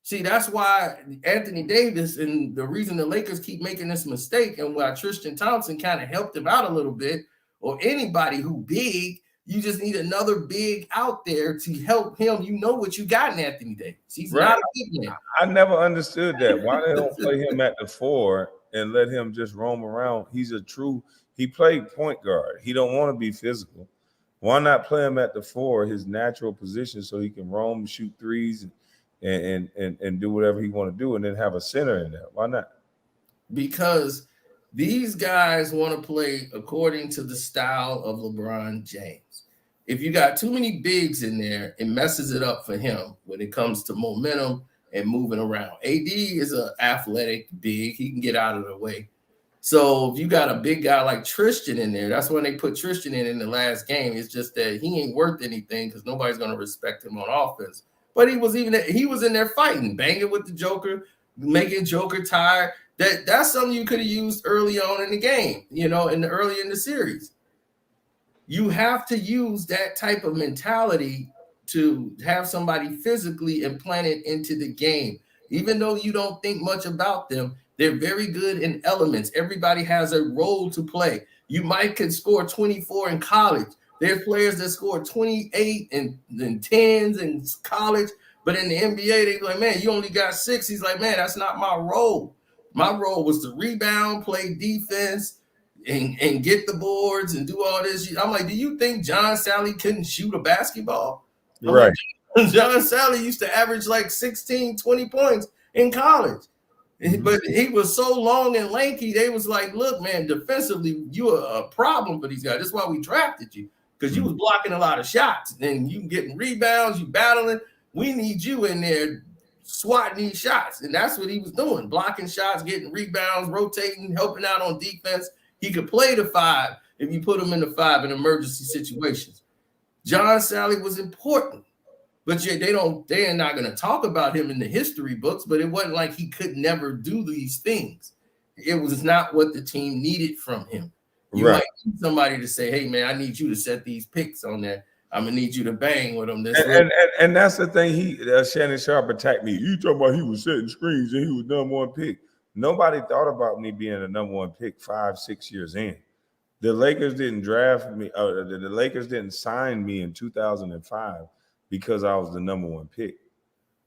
See, that's why Anthony Davis, and the reason the Lakers keep making this mistake, and why Tristan Thompson kind of helped him out a little bit, or anybody who big, you just need another big out there to help him. You know what you got in Anthony Davis. He's Right. not a big man. I never understood that. Why they don't play him at the 4 and let him just roam around? He played point guard. He don't want to be physical. Why not play him at the 4, his natural position, so he can roam, shoot threes, and do whatever he want to do, and then have a center in there? Why not? Because these guys want to play according to the style of LeBron James. If you got too many bigs in there, it messes it up for him when it comes to momentum and moving around. AD is an athletic big. He can get out of the way. So if you got a big guy like Tristan in there, that's when they put Tristan in the last game. It's just that he ain't worth anything because nobody's going to respect him on offense. But he was in there fighting, banging with the Joker, making Joker tired. That's something you could have used early on in the game, early in the series. You have to use that type of mentality to have somebody physically implanted into the game. Even though you don't think much about them, they're very good in elements. Everybody has a role to play. You might could score 24 in college. There's players that score 28 and 10s in college, but in the NBA, they're like, man, you only got 6. He's like, man, that's not my role. My role was to rebound, play defense, and get the boards and do all this. I'm like, do you think John Sally couldn't shoot a basketball? I'm Right. Like, John Sally used to average like 16, 20 points in college. Mm-hmm. But he was so long and lanky, they was like, look, man, defensively, you are a problem for these guys. That's why we drafted you, because you was blocking a lot of shots. And you getting rebounds, you battling. We need you in there swatting these shots. And that's what he was doing, blocking shots, getting rebounds, rotating, helping out on defense. He could play the 5 if you put him in the 5 in emergency situations. John Sally was important, but they're not going to talk about him in the history books, but it wasn't like he could never do these things. It was not what the team needed from him. You might need somebody to say, hey, man, I need you to set these picks on there. I'm going to need you to bang with them. And that's the thing. Shannon Sharpe attacked me. You talking about he was setting screens and he was number 1 pick. Nobody thought about me being a number 1 pick 5-6 years in. The Lakers didn't draft me. The Lakers didn't sign me in 2005 because I was the number 1 pick.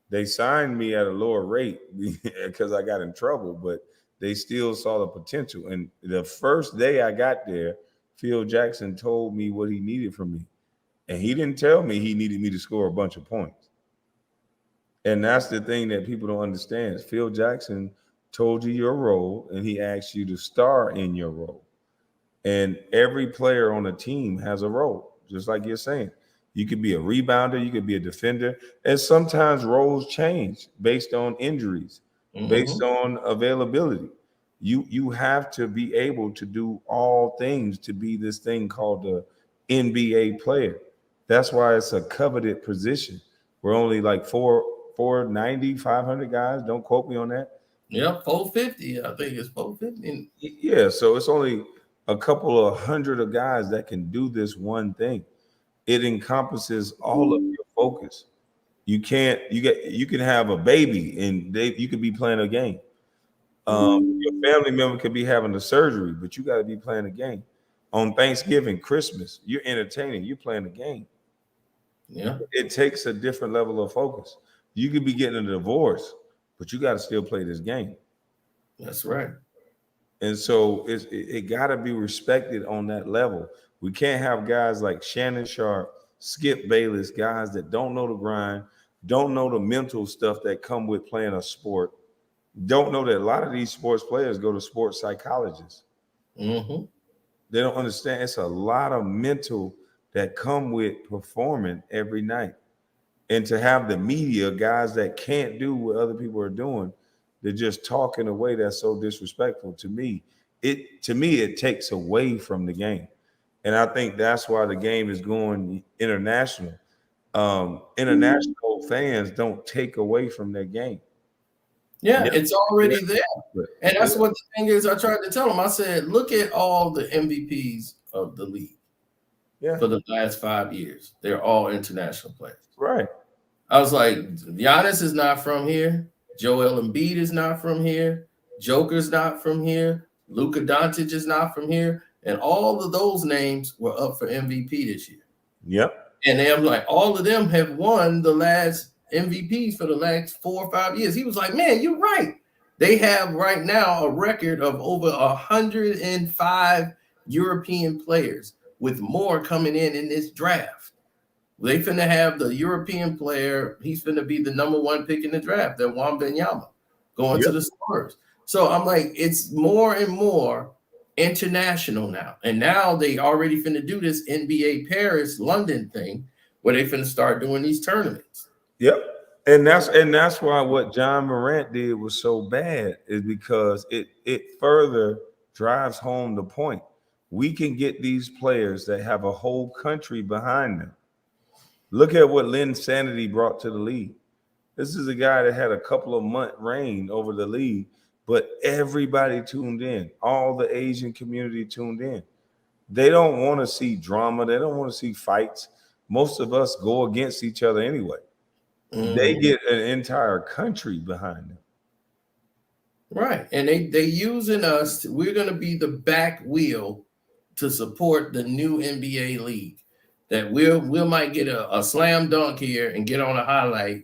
They signed me at a lower rate because I got in trouble, but they still saw the potential. And the first day I got there, Phil Jackson told me what he needed from me. And he didn't tell me he needed me to score a bunch of points. And that's the thing that people don't understand. Phil Jackson told you your role, and he asked you to star in your role. And every player on a team has a role, just like you're saying. You could be a rebounder, you could be a defender, and sometimes roles change based on injuries, based on availability. You have to be able to do all things to be this thing called the NBA player. That's why it's a coveted position. We're only like 490, 500 guys. Don't quote me on that. Yeah, 450. I think it's 450. Yeah, so it's only a couple of hundred of guys that can do this one thing. It encompasses all of your focus. You can have a baby and you could be playing a game. Your family member could be having a surgery, but you got to be playing a game. On Thanksgiving, Christmas, you're entertaining, you're playing a game. Yeah. It takes a different level of focus. You could be getting a divorce, but you got to still play this game. That's right. And so it got to be respected on that level. We can't have guys like Shannon Sharpe, Skip Bayless, guys that don't know the grind, don't know the mental stuff that come with playing a sport, don't know that a lot of these sports players go to sports psychologists. Mm-hmm. They don't understand it's a lot of mental that come with performing every night. And to have the media, guys that can't do what other people are doing, they're just talk in a way that's so disrespectful to me. It takes away from the game. And I think that's why the game is going international. International fans don't take away from their game. Yeah, Yeah, it's yeah, already there. but And yeah, that's what the thing is. I tried to tell him. I said, look at all the MVPs of the league yeah, for the last 5 years. They're all international players. right. I was like, Giannis is not from here. Joel Embiid is not from here. Joker's not from here. Luka Doncic is not from here. And all of those names were up for MVP this year. Yep, And I'm like, all of them have won the last MVPs for the last 4 or 5 years. He was like, man, you're right. They have right now a record of over 105 European players, with more coming in this draft. They finna have the European player. He's finna be the number one pick in the draft, that Wembanyama, going to yep, the Spurs. So I'm like, it's more and more international now. And now they already finna do this NBA Paris London thing where they finna start doing these tournaments. yep. And that's why what John Morant did was so bad is because it further drives home the point. We can get these players that have a whole country behind them. Look at what Lynn Sanity brought to the league. This is a guy that had a couple of month reign over the league, but everybody tuned in. All the Asian community tuned in. They don't want to see drama. They don't want to see fights. Most of us go against each other anyway. They Mhm. get an entire country behind them. Right. And they using us. We're gonna be the back wheel to support the new NBA league. That we might get a slam dunk here and get on a highlight,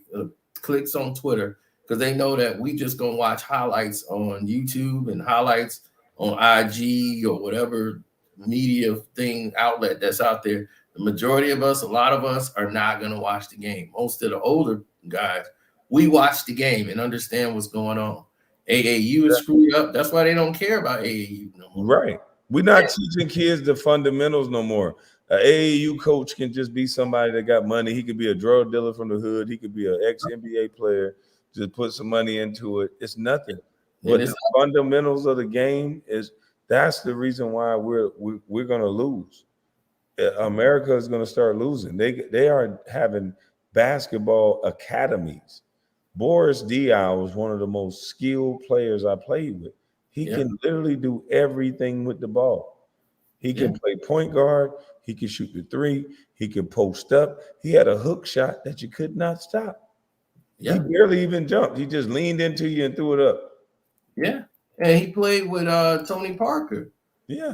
clicks on Twitter, because they know that we just gonna watch highlights on YouTube and highlights on IG or whatever media thing outlet that's out there. The majority of us, a lot of us, are not gonna watch the game. Most of the older guys, we watch the game and understand what's going on. AAU is screwed up. That's why they don't care about AAU no more. Right. We're not teaching kids the fundamentals no more. An AAU coach can just be somebody that got money. He could be a drug dealer from the hood. He could be an ex NBA player. Just put some money into it. It's nothing. And But it's the fundamentals of the game is that's the reason why we're going to lose. America is going to start losing. They are having basketball academies. Boris Diaw was one of the most skilled players I played with. He yeah, can literally do everything with the ball. He yeah, can play point guard. He can shoot the three. He can post up. He had a hook shot that you could not stop. He yeah, barely even jumped. He just leaned into you and threw it up. yeah. And he played with Tony Parker. Yeah.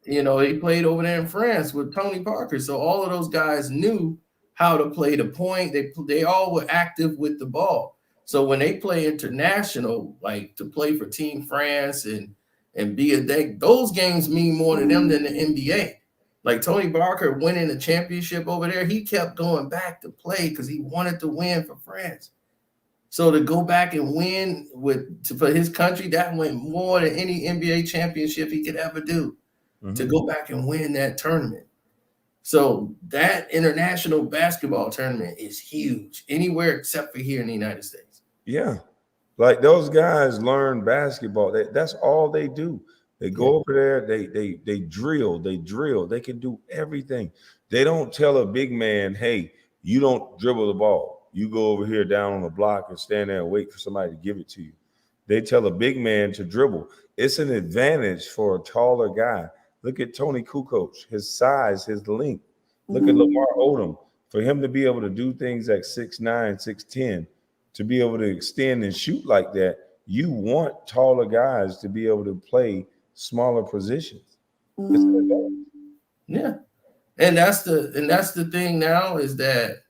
He played over there in France with Tony Parker. So all of those guys knew how to play the point. They all were active with the ball. So when they play international, like to play for Team France and be those games mean more to them than the NBA. Like Tony Parker winning a championship over there, he kept going back to play because he wanted to win for France. So to go back and win for his country, that went more than any NBA championship he could ever do, to Mhm. go back and win that tournament. So that international basketball tournament is huge anywhere except for here in the United States. Yeah. Like those guys learn basketball. That's all they do. They Yeah. go over there, they drill, they drill. They can do everything. They don't tell a big man, hey, you don't dribble the ball. You go over here down on the block and stand there and wait for somebody to give it to you. They tell a big man to dribble. It's an advantage for a taller guy. Look at Tony Kukoc, his size, his length. Look at Lamar Odom. For him to be able to do things like 6'9", 6'10", to be able to extend and shoot like that, you want taller guys to be able to play smaller positions. It's an advantage. Yeah. And that's the thing now, is that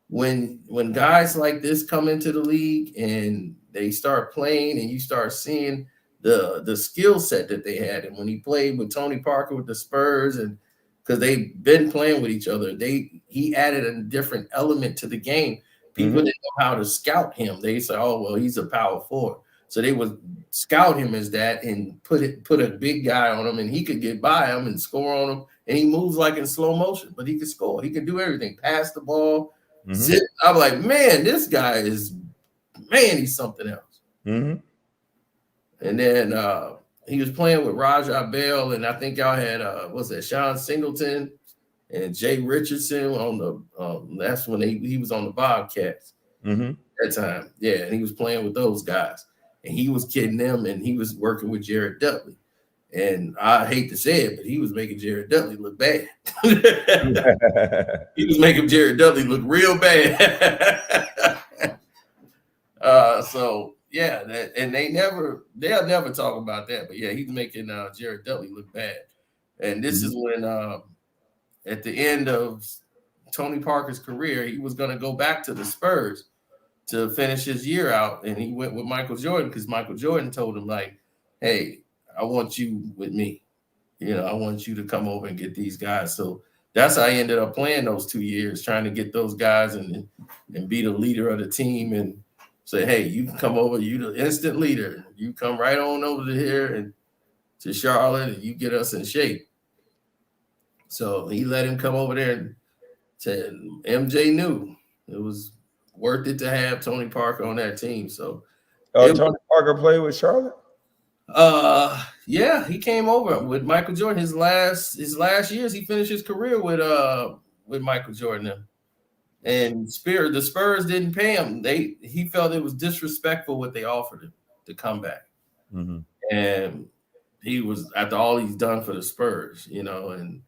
when guys like this come into the league and they start playing and you start seeing the skill set that they had, and when he played with Tony Parker with the Spurs, and because they've been playing with each other, he added a different element to the game. People Mhm, didn't know how to scout him. They say, oh well, he's a power forward, so they would scout him as that and put a big guy on him, and he could get by him and score on him, and he moves like in slow motion, but he could score. He could do everything, pass the ball, mhm, zip. I'm like, man, this guy he's something else. mhm. And then he was playing with Raja Bell, and I think y'all had what's that, Sean Singleton and Jay Richardson on the. That's when he was on the Bobcats. Mhm. that time. Yeah, and he was playing with those guys, and he was kidding them, and he was working with Jared Dudley. And I hate to say it, but he was making Jared Dudley look bad. He was making Jared Dudley look real bad. So yeah, and they'll never talk about that. But yeah, he's making Jared Dudley look bad. And this is when at the end of Tony Parker's career, he was going to go back to the Spurs to finish his year out, and he went with Michael Jordan because Michael Jordan told him like, "Hey, I want you with me. I want you to come over and get these guys." So that's how I ended up playing those 2 years, trying to get those guys and be the leader of the team and say, "Hey, you can come over. You the instant leader. You come right on over to here and to Charlotte, and you get us in shape." So he let him come over there and said MJ knew it was worth it to have Tony Parker on that team. So Tony Parker played with Charlotte? Yeah, he came over with Michael Jordan. His last years, he finished his career with Michael Jordan. And the Spurs didn't pay him. He felt it was disrespectful what they offered him to come back. Mm-hmm. And he was, after all he's done for the Spurs, and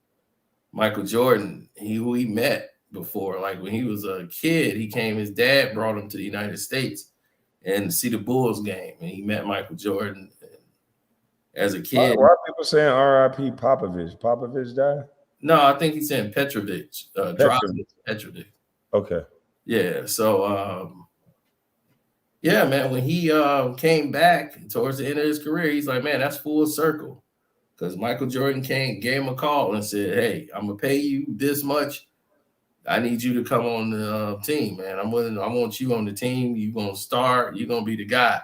Michael Jordan, who he met before, like when he was a kid, his dad brought him to the United States and see the Bulls game, and he met Michael Jordan as a kid. Why are people saying R.I.P. Popovich? Popovich died? No, I think he's saying Petrovic. Petrovic. Okay. Yeah. So, yeah, man, when he came back towards the end of his career, he's like, man, that's full circle. Because Michael Jordan gave him a call and said, "Hey, I'm gonna pay you this much. I need you to come on the team, man. I want you on the team. You're gonna start. You're gonna be the guy."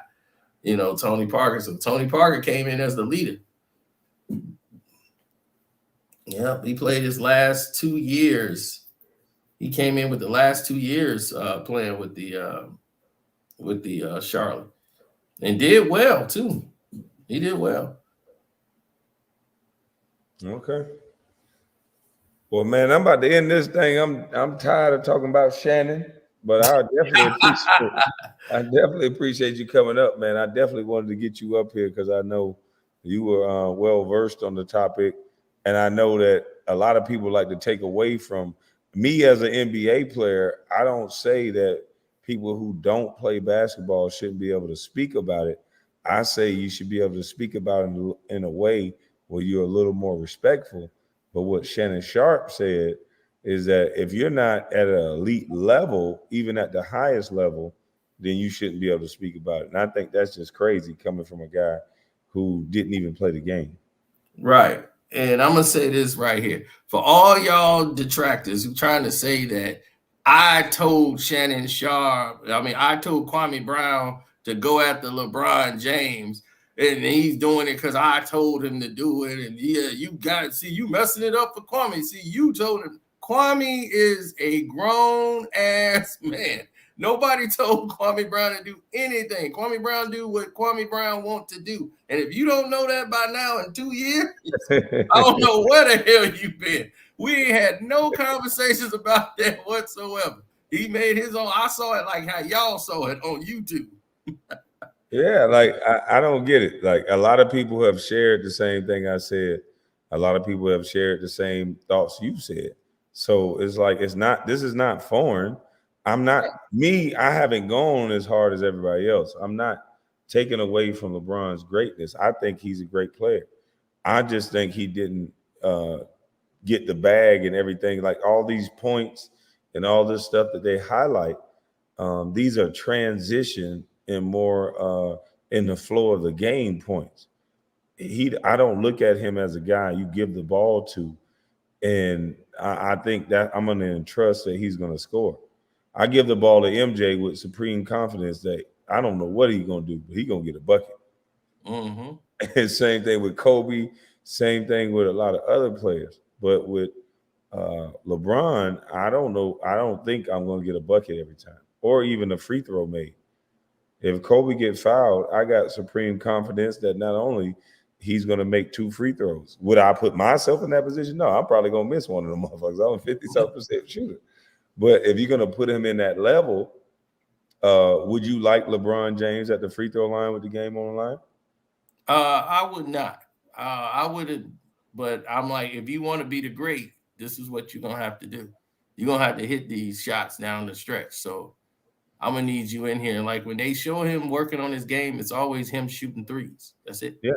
Tony Parker. So Tony Parker came in as the leader. Yeah, he played his last 2 years. He came in with the last 2 years playing with the Charlotte, and did well too. He did well. Okay. Well, man, I'm about to end this thing. I'm tired of talking about Shannon, but I definitely appreciate you coming up, man. I definitely wanted to get you up here because I know you were well versed on the topic, and I know that a lot of people like to take away from me as an NBA player. I don't say that people who don't play basketball shouldn't be able to speak about it. I say you should be able to speak about it in a way where you're a little more respectful. But what Shannon Sharpe said is that if you're not at an elite level, even at the highest level, then you shouldn't be able to speak about it. And I think that's just crazy coming from a guy who didn't even play the game. Right. And I'm going to say this right here. For all y'all detractors who trying to say that I told Shannon Sharpe, I told Kwame Brown to go after LeBron James, and he's doing it because I told him to do it. And yeah, you messing it up for Kwame. See, you told him. Kwame is a grown ass man. Nobody told Kwame Brown to do anything. Kwame Brown do what Kwame Brown want to do. And if you don't know that by now in 2 years, I don't know where the hell you've been. We ain't had no conversations about that whatsoever. He made his own. I saw it like how y'all saw it on YouTube. Yeah, like I don't get it. Like a lot of people have shared the same thing I said. A lot of people have shared the same thoughts you said. So it's like this is not foreign. I haven't gone as hard as everybody else. I'm not taking away from LeBron's greatness. I think he's a great player. I just think he didn't get the bag and everything. Like all these points and all this stuff that they highlight, these are transition and more in the flow of the game points. I don't look at him as a guy you give the ball to, and I think that I'm going to entrust that he's going to score. I give the ball to MJ with supreme confidence that I don't know what he's going to do, but he's going to get a bucket. Mm-hmm. And same thing with Kobe, same thing with a lot of other players. But with LeBron, I don't know. I don't think I'm going to get a bucket every time or even a free throw made. If Kobe gets fouled, I got supreme confidence that not only he's going to make 2 free throws. Would I put myself in that position? No, I'm probably going to miss one of them motherfuckers. I'm a 50-something% shooter. But if you're going to put him in that level, Would you like LeBron James at the free throw line with the game on the line? I would not. I wouldn't. But I'm like, if you want to be the great, this is what you're gonna have to do. You're gonna have to hit these shots down the stretch. So I'm gonna need you in here. And like when they show him working on his game, it's always him shooting threes. That's it. Yeah.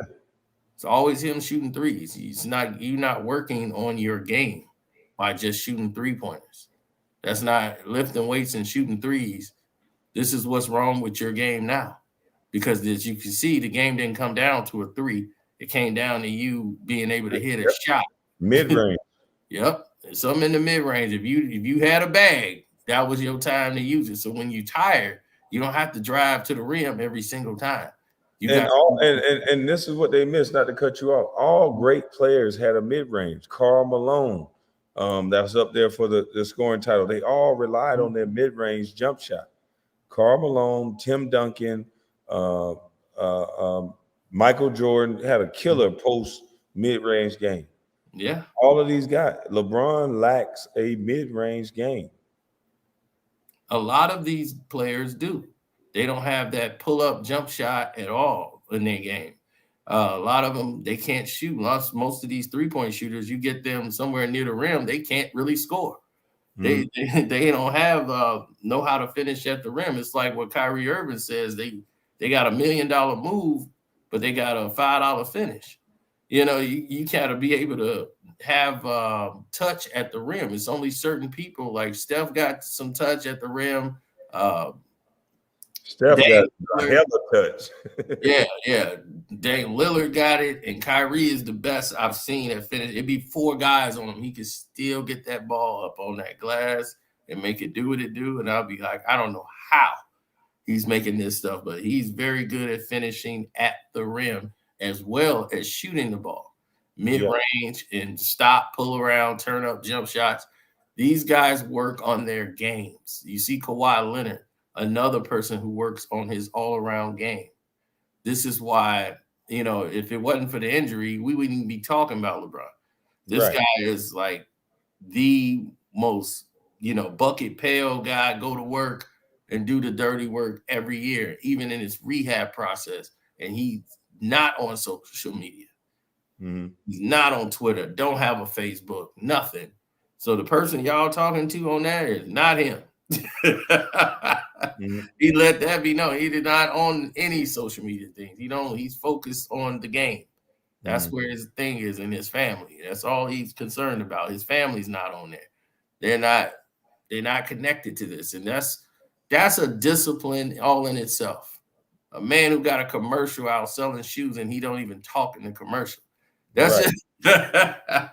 It's always him shooting threes. You're not working on your game by just shooting 3-pointers. That's not lifting weights and shooting threes. This is what's wrong with your game now. Because as you can see, the game didn't come down to a three. It came down to you being able to hit a Yep. shot. Mid range. Yep. Some in the mid range. If you had a bag, that was your time to use it. So when you're tired, you don't have to drive to the rim every single time. You And got all and this is what they missed, not to cut you off. All great players had a mid range. Karl Malone, that was up there for the scoring title. They all relied on their mid range jump shot. Karl Malone, Tim Duncan, uh, Michael Jordan had a killer post mid range game. yeah. All of these guys, LeBron lacks a mid range game. A lot of these players do. They don't have that pull up jump shot at all in their game. A lot of them they can't shoot. Most of these 3-point shooters, you get them somewhere near the rim, they can't really score. Mm-hmm. They don't have know how to finish at the rim. It's like what Kyrie Irving says. They got $1 million move, but they got a $5 finish. You know, you gotta be able to have touch at the rim. It's only certain people like Steph got some touch at the rim. Uh, Steph got a Lillard, hell of touch. yeah. Dame Lillard got it, and Kyrie is the best I've seen at finish. It'd be 4 guys on him. He could still get that ball up on that glass and make it do what it do. And I'll be like, I don't know how he's making this stuff, but he's very good at finishing at the rim as well as shooting the ball mid-range and stop, pull around, turn up jump shots. These guys work on their games. You see Kawhi Leonard, another person who works on his all-around game. This is why, if it wasn't for the injury, we wouldn't be talking about LeBron. This Right. guy is like the most, bucket pail guy, go to work and do the dirty work every year, even in his rehab process. And he's not on social media. Mm-hmm. He's not on Twitter, don't have a Facebook, nothing. So the person y'all talking to on that is not him. Mm-hmm. He let that be known. He did not on any social media things. He's focused on the game. That's where his thing is in his family. That's all he's concerned about. His family's not on there. They're not connected to this. And that's a discipline all in itself. A man who got a commercial out selling shoes and he don't even talk in the commercial. That's right.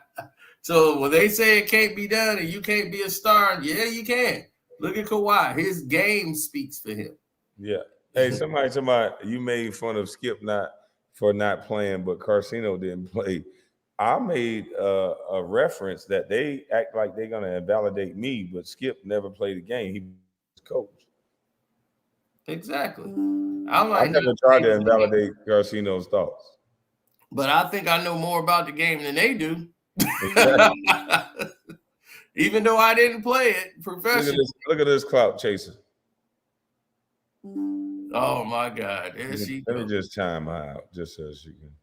So when they say it can't be done and you can't be a star, yeah, you can. Look at Kawhi. His game speaks for him. Yeah. Hey, somebody, you made fun of Skip for not playing, but Karceno didn't play. I made a reference that they act like they're going to invalidate me, but Skip never played a game. He was coach. Exactly. I never tried to invalidate Karceno's thoughts. But I think I know more about the game than they do. Exactly. Even though I didn't play it professionally. Look at this clout chaser. Oh my God. Let me just chime her out just so she can.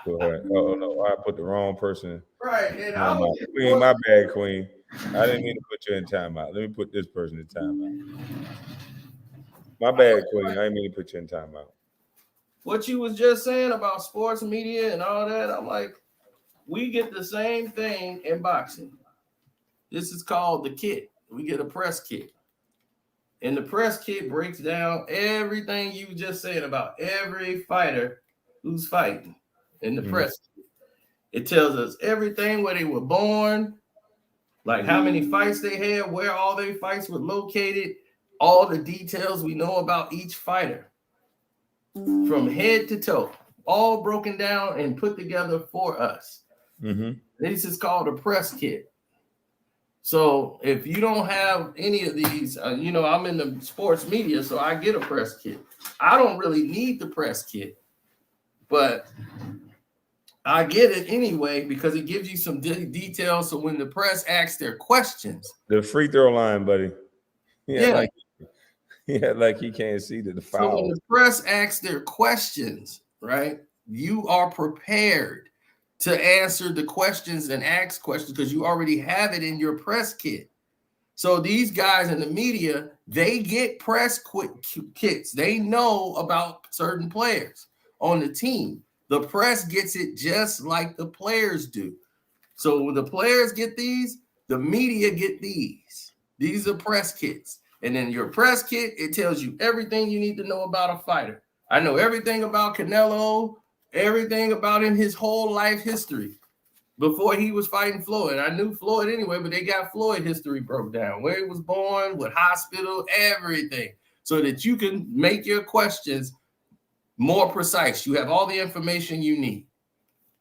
Oh no, I put the wrong person. Right. And Queen, my bad, Queen. I didn't mean to put you in timeout. Let me put this person in timeout. My bad, Queen. I didn't mean to put you in timeout. What you was just saying about sports media and all that, I'm like, we get the same thing in boxing. This is called the kit. We get a press kit. And the press kit breaks down everything you just said about every fighter who's fighting in the press kit. It tells us everything, where they were born, like how many fights they had, where all their fights were located, all the details we know about each fighter. From head to toe, all broken down and put together for us. This is called a press kit. So if you don't have any of these, I'm in the sports media, so I get a press kit. I don't really need the press kit, but I get it anyway because it gives you some details. So when the press asks their questions, the free throw line, buddy. Yeah, Yeah. like he can't see the So when foul. the press asks their questions, right, you are prepared to answer the questions and ask questions because you already have it in your press kit. So these guys in the media, they get kits. They know about certain players on the team. The press gets it just like the players do. So when the players get these, the media get these. These are press kits. And then your press kit, it tells you everything you need to know about a fighter. I know everything about Canelo, everything about him, his whole life history before he was fighting Floyd. I knew Floyd anyway, but they got Floyd history broke down, where he was born, what hospital, everything, so that you can make your questions more precise. You have all the information you need.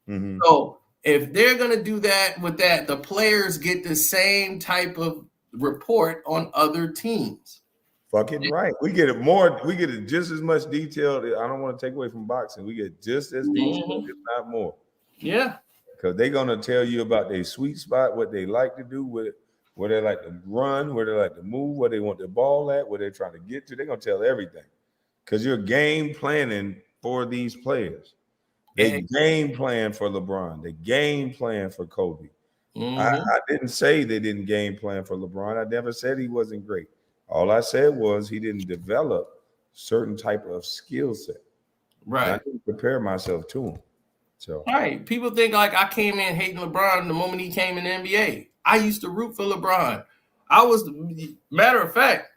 Mm-hmm. So if they're going to do that with that, the players get the same type of report on other teams. Fucking right. We get it more. We get it just as much detailed. I don't want to take away from boxing. We get just as detailed, if not more. Yeah. Because they're gonna tell you about their sweet spot, what they like to do with it, where they like to run, where they like to move, where they want the ball at, where they're trying to get to. They're gonna tell everything. Because you're game planning for these players. They game plan for LeBron. They game plan for Kobe. I didn't say they didn't game plan for LeBron. I never said he wasn't great. All I said was he didn't develop certain type of skill set. Right. And I didn't prepare myself to him. So right. People think like I came in hating LeBron the moment he came in the NBA. I used to root for LeBron. Matter of fact,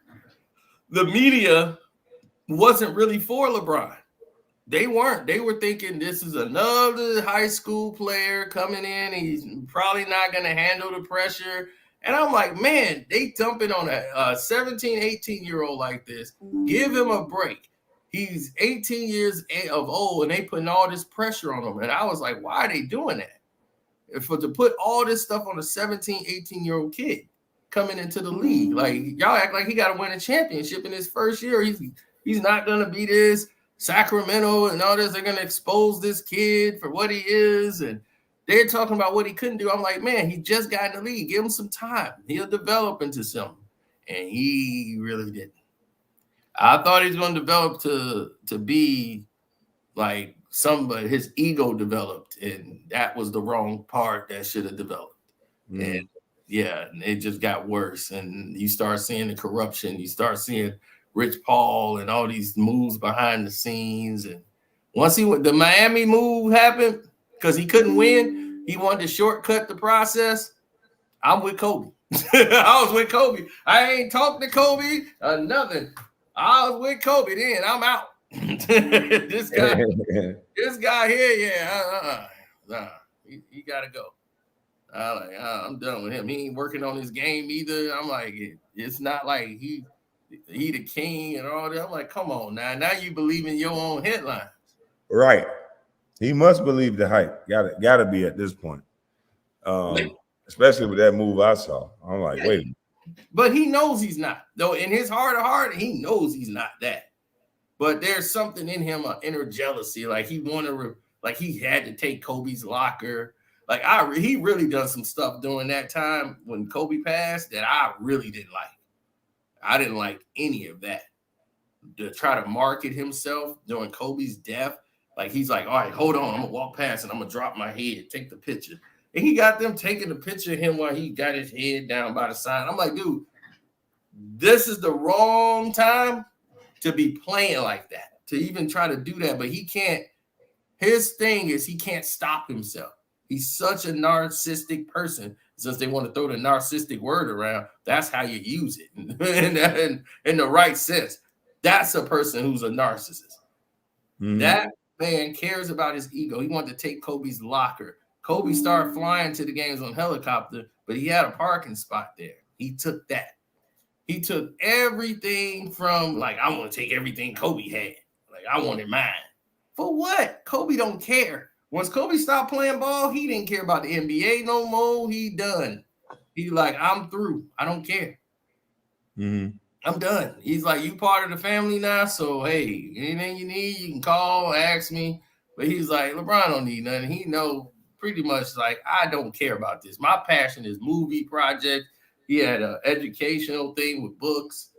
the media wasn't really for LeBron. They weren't. They were thinking this is another high school player coming in. He's probably not going to handle the pressure. And I'm like, man, they dumping on a 17, 18-year-old like this. Give him a break. He's 18 years of old, and they putting all this pressure on him. And I was like, why are they doing that? To put all this stuff on a 17, 18-year-old kid coming into the league. Like, y'all act like he got to win a championship in his first year. He's not going to be this Sacramento and all this. They're going to expose this kid for what he is. And they're talking about what he couldn't do. I'm like, man, he just got in the league. Give him some time. He'll develop into something. And he really didn't. I thought he was going to develop to be like somebody. His ego developed, and that was the wrong part that should have developed. And yeah, it just got worse. And you start seeing the corruption. You start seeing Rich Paul and all these moves behind the scenes. And once the Miami move happened, because he couldn't win, he wanted to shortcut the process. I'm with Kobe. I was with Kobe. I ain't talked to Kobe or nothing. I was with Kobe then. I'm out. this guy here, he got to go. I'm done with him. He ain't working on his game either. I'm like, it's not like he the king and all that. I'm like, come on now. Now you believe in your own headlines. Right. He must believe the hype. Gotta be at this point. Especially with that move I saw. I'm like, wait a minute. But he knows he's not. Though in his heart of heart, he knows he's not that. But there's something in him, an inner jealousy. Like he wanted, like he had to take Kobe's locker. Like he really done some stuff during that time when Kobe passed that I really didn't like. I didn't like any of that. To try to market himself during Kobe's death. Like he's like, all right, hold on. I'm gonna walk past and I'm gonna drop my head, take the picture. And he got them taking the picture of him while he got his head down by the sign. I'm like, dude, this is the wrong time to be playing like that, to even try to do that. But he can't. His thing is he can't stop himself. He's such a narcissistic person. Since they want to throw the narcissistic word around, that's how you use it in the right sense. That's a person who's a narcissist. That man cares about his ego. He wanted to take Kobe's locker. Kobe started flying to the games on helicopter, but he had a parking spot there. He took that. He took everything from, like, I want to take everything Kobe had. Like, I wanted mine. For what? Kobe don't care. Once Kobe stopped playing ball, he didn't care about the NBA no more. He done. He like, I'm through. I don't care. I'm done. He's like, you part of the family now, so hey, anything you need, you can call, ask me. But he's like, LeBron don't need nothing. He know pretty much like, I don't care about this. My passion is movie project. He had an educational thing with books.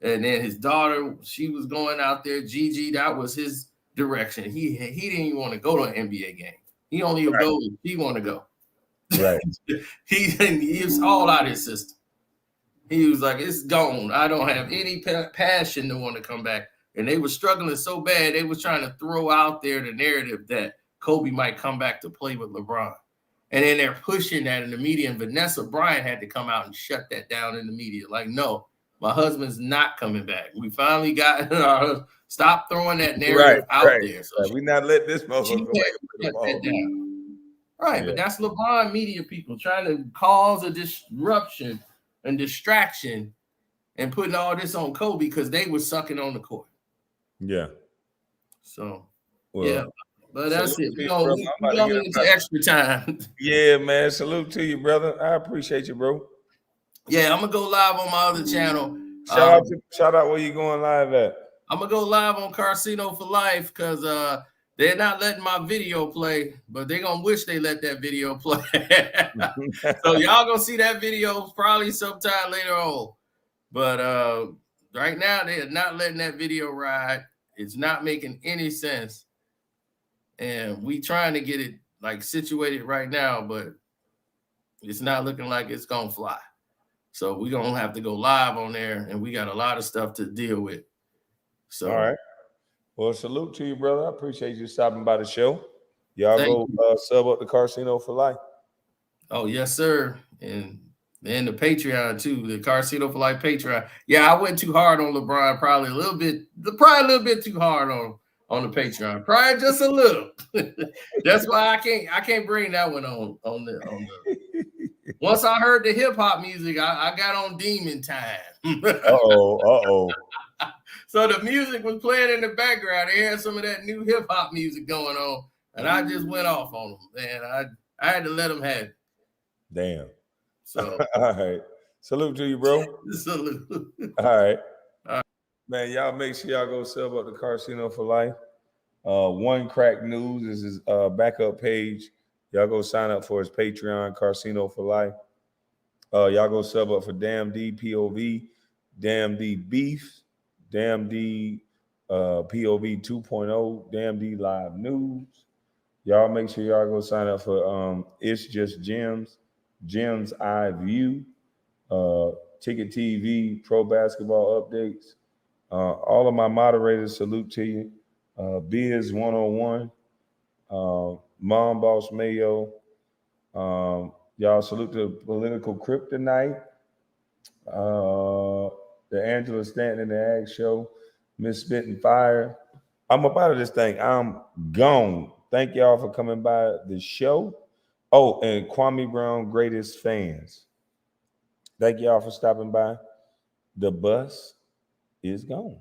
And then his daughter, she was going out there. Gigi, that was his direction. He didn't even want to go to an NBA game. He only would go if he want to go. Right. He was all out of his system. He was like, it's gone. I don't have any passion to want to come back. And they were struggling so bad, they was trying to throw out there the narrative that Kobe might come back to play with LeBron. And then they're pushing that in the media. And Vanessa Bryant had to come out and shut that down in the media. Like, no, my husband's not coming back. We finally got stop throwing that narrative out there. So we not let this motherfucker go back and shut that down. Right, but that's LeBron media people trying to cause a disruption and distraction and putting all this on Kobe because they were sucking on the court. Yeah. So, yeah. But that's it. We're going into extra time. Yeah, man. Salute to you, brother. I appreciate you, bro. Yeah, I'm going to go live on my other channel. Shout out where you going live at. I'm going to go live on Karceno for Life because they're not letting my video play, but they're going to wish they let that video play. So y'all going to see that video probably sometime later on. But right now, they're not letting that video ride. It's not making any sense. And we trying to get it like situated right now, but it's not looking like it's going to fly. So we're going to have to go live on there, and we got a lot of stuff to deal with. So, all right. Well, salute to you, brother. I appreciate you stopping by the show. Y'all go sub up the Karceno for Life. Oh, yes, sir. And then the Patreon, too, the Karceno for Life Patreon. Yeah, I went too hard on LeBron, probably a little bit too hard on the Patreon. Probably just a little. That's why I can't bring that one on the Once I heard the hip hop music, I got on demon time. Uh-oh. So the music was playing in the background. They had some of that new hip hop music going on, and I just went off on them. Man, I had to let them have it. Damn. So all right. Salute to you, bro. Salute. All right. Man, y'all make sure y'all go sub up the Karceno for Life. One Crack News is his backup page. Y'all go sign up for his Patreon, Karceno for Life. Y'all go sub up for Damn D POV, Damn D Beef, Damn D POV 2.0, Damn D Live News. Y'all make sure y'all go sign up for It's Just Gems, Gems Eye View, Ticket TV, Pro Basketball Updates. All of my moderators, salute to you. Biz 101, Mom Boss Mayo. Y'all salute to Political Kryptonite. The Angela Stanton and the Ag Show, Miss Spitting Fire. I'm up out of this thing. I'm gone. Thank y'all for coming by the show. Oh, and Kwame Brown, greatest fans. Thank y'all for stopping by. The bus is gone.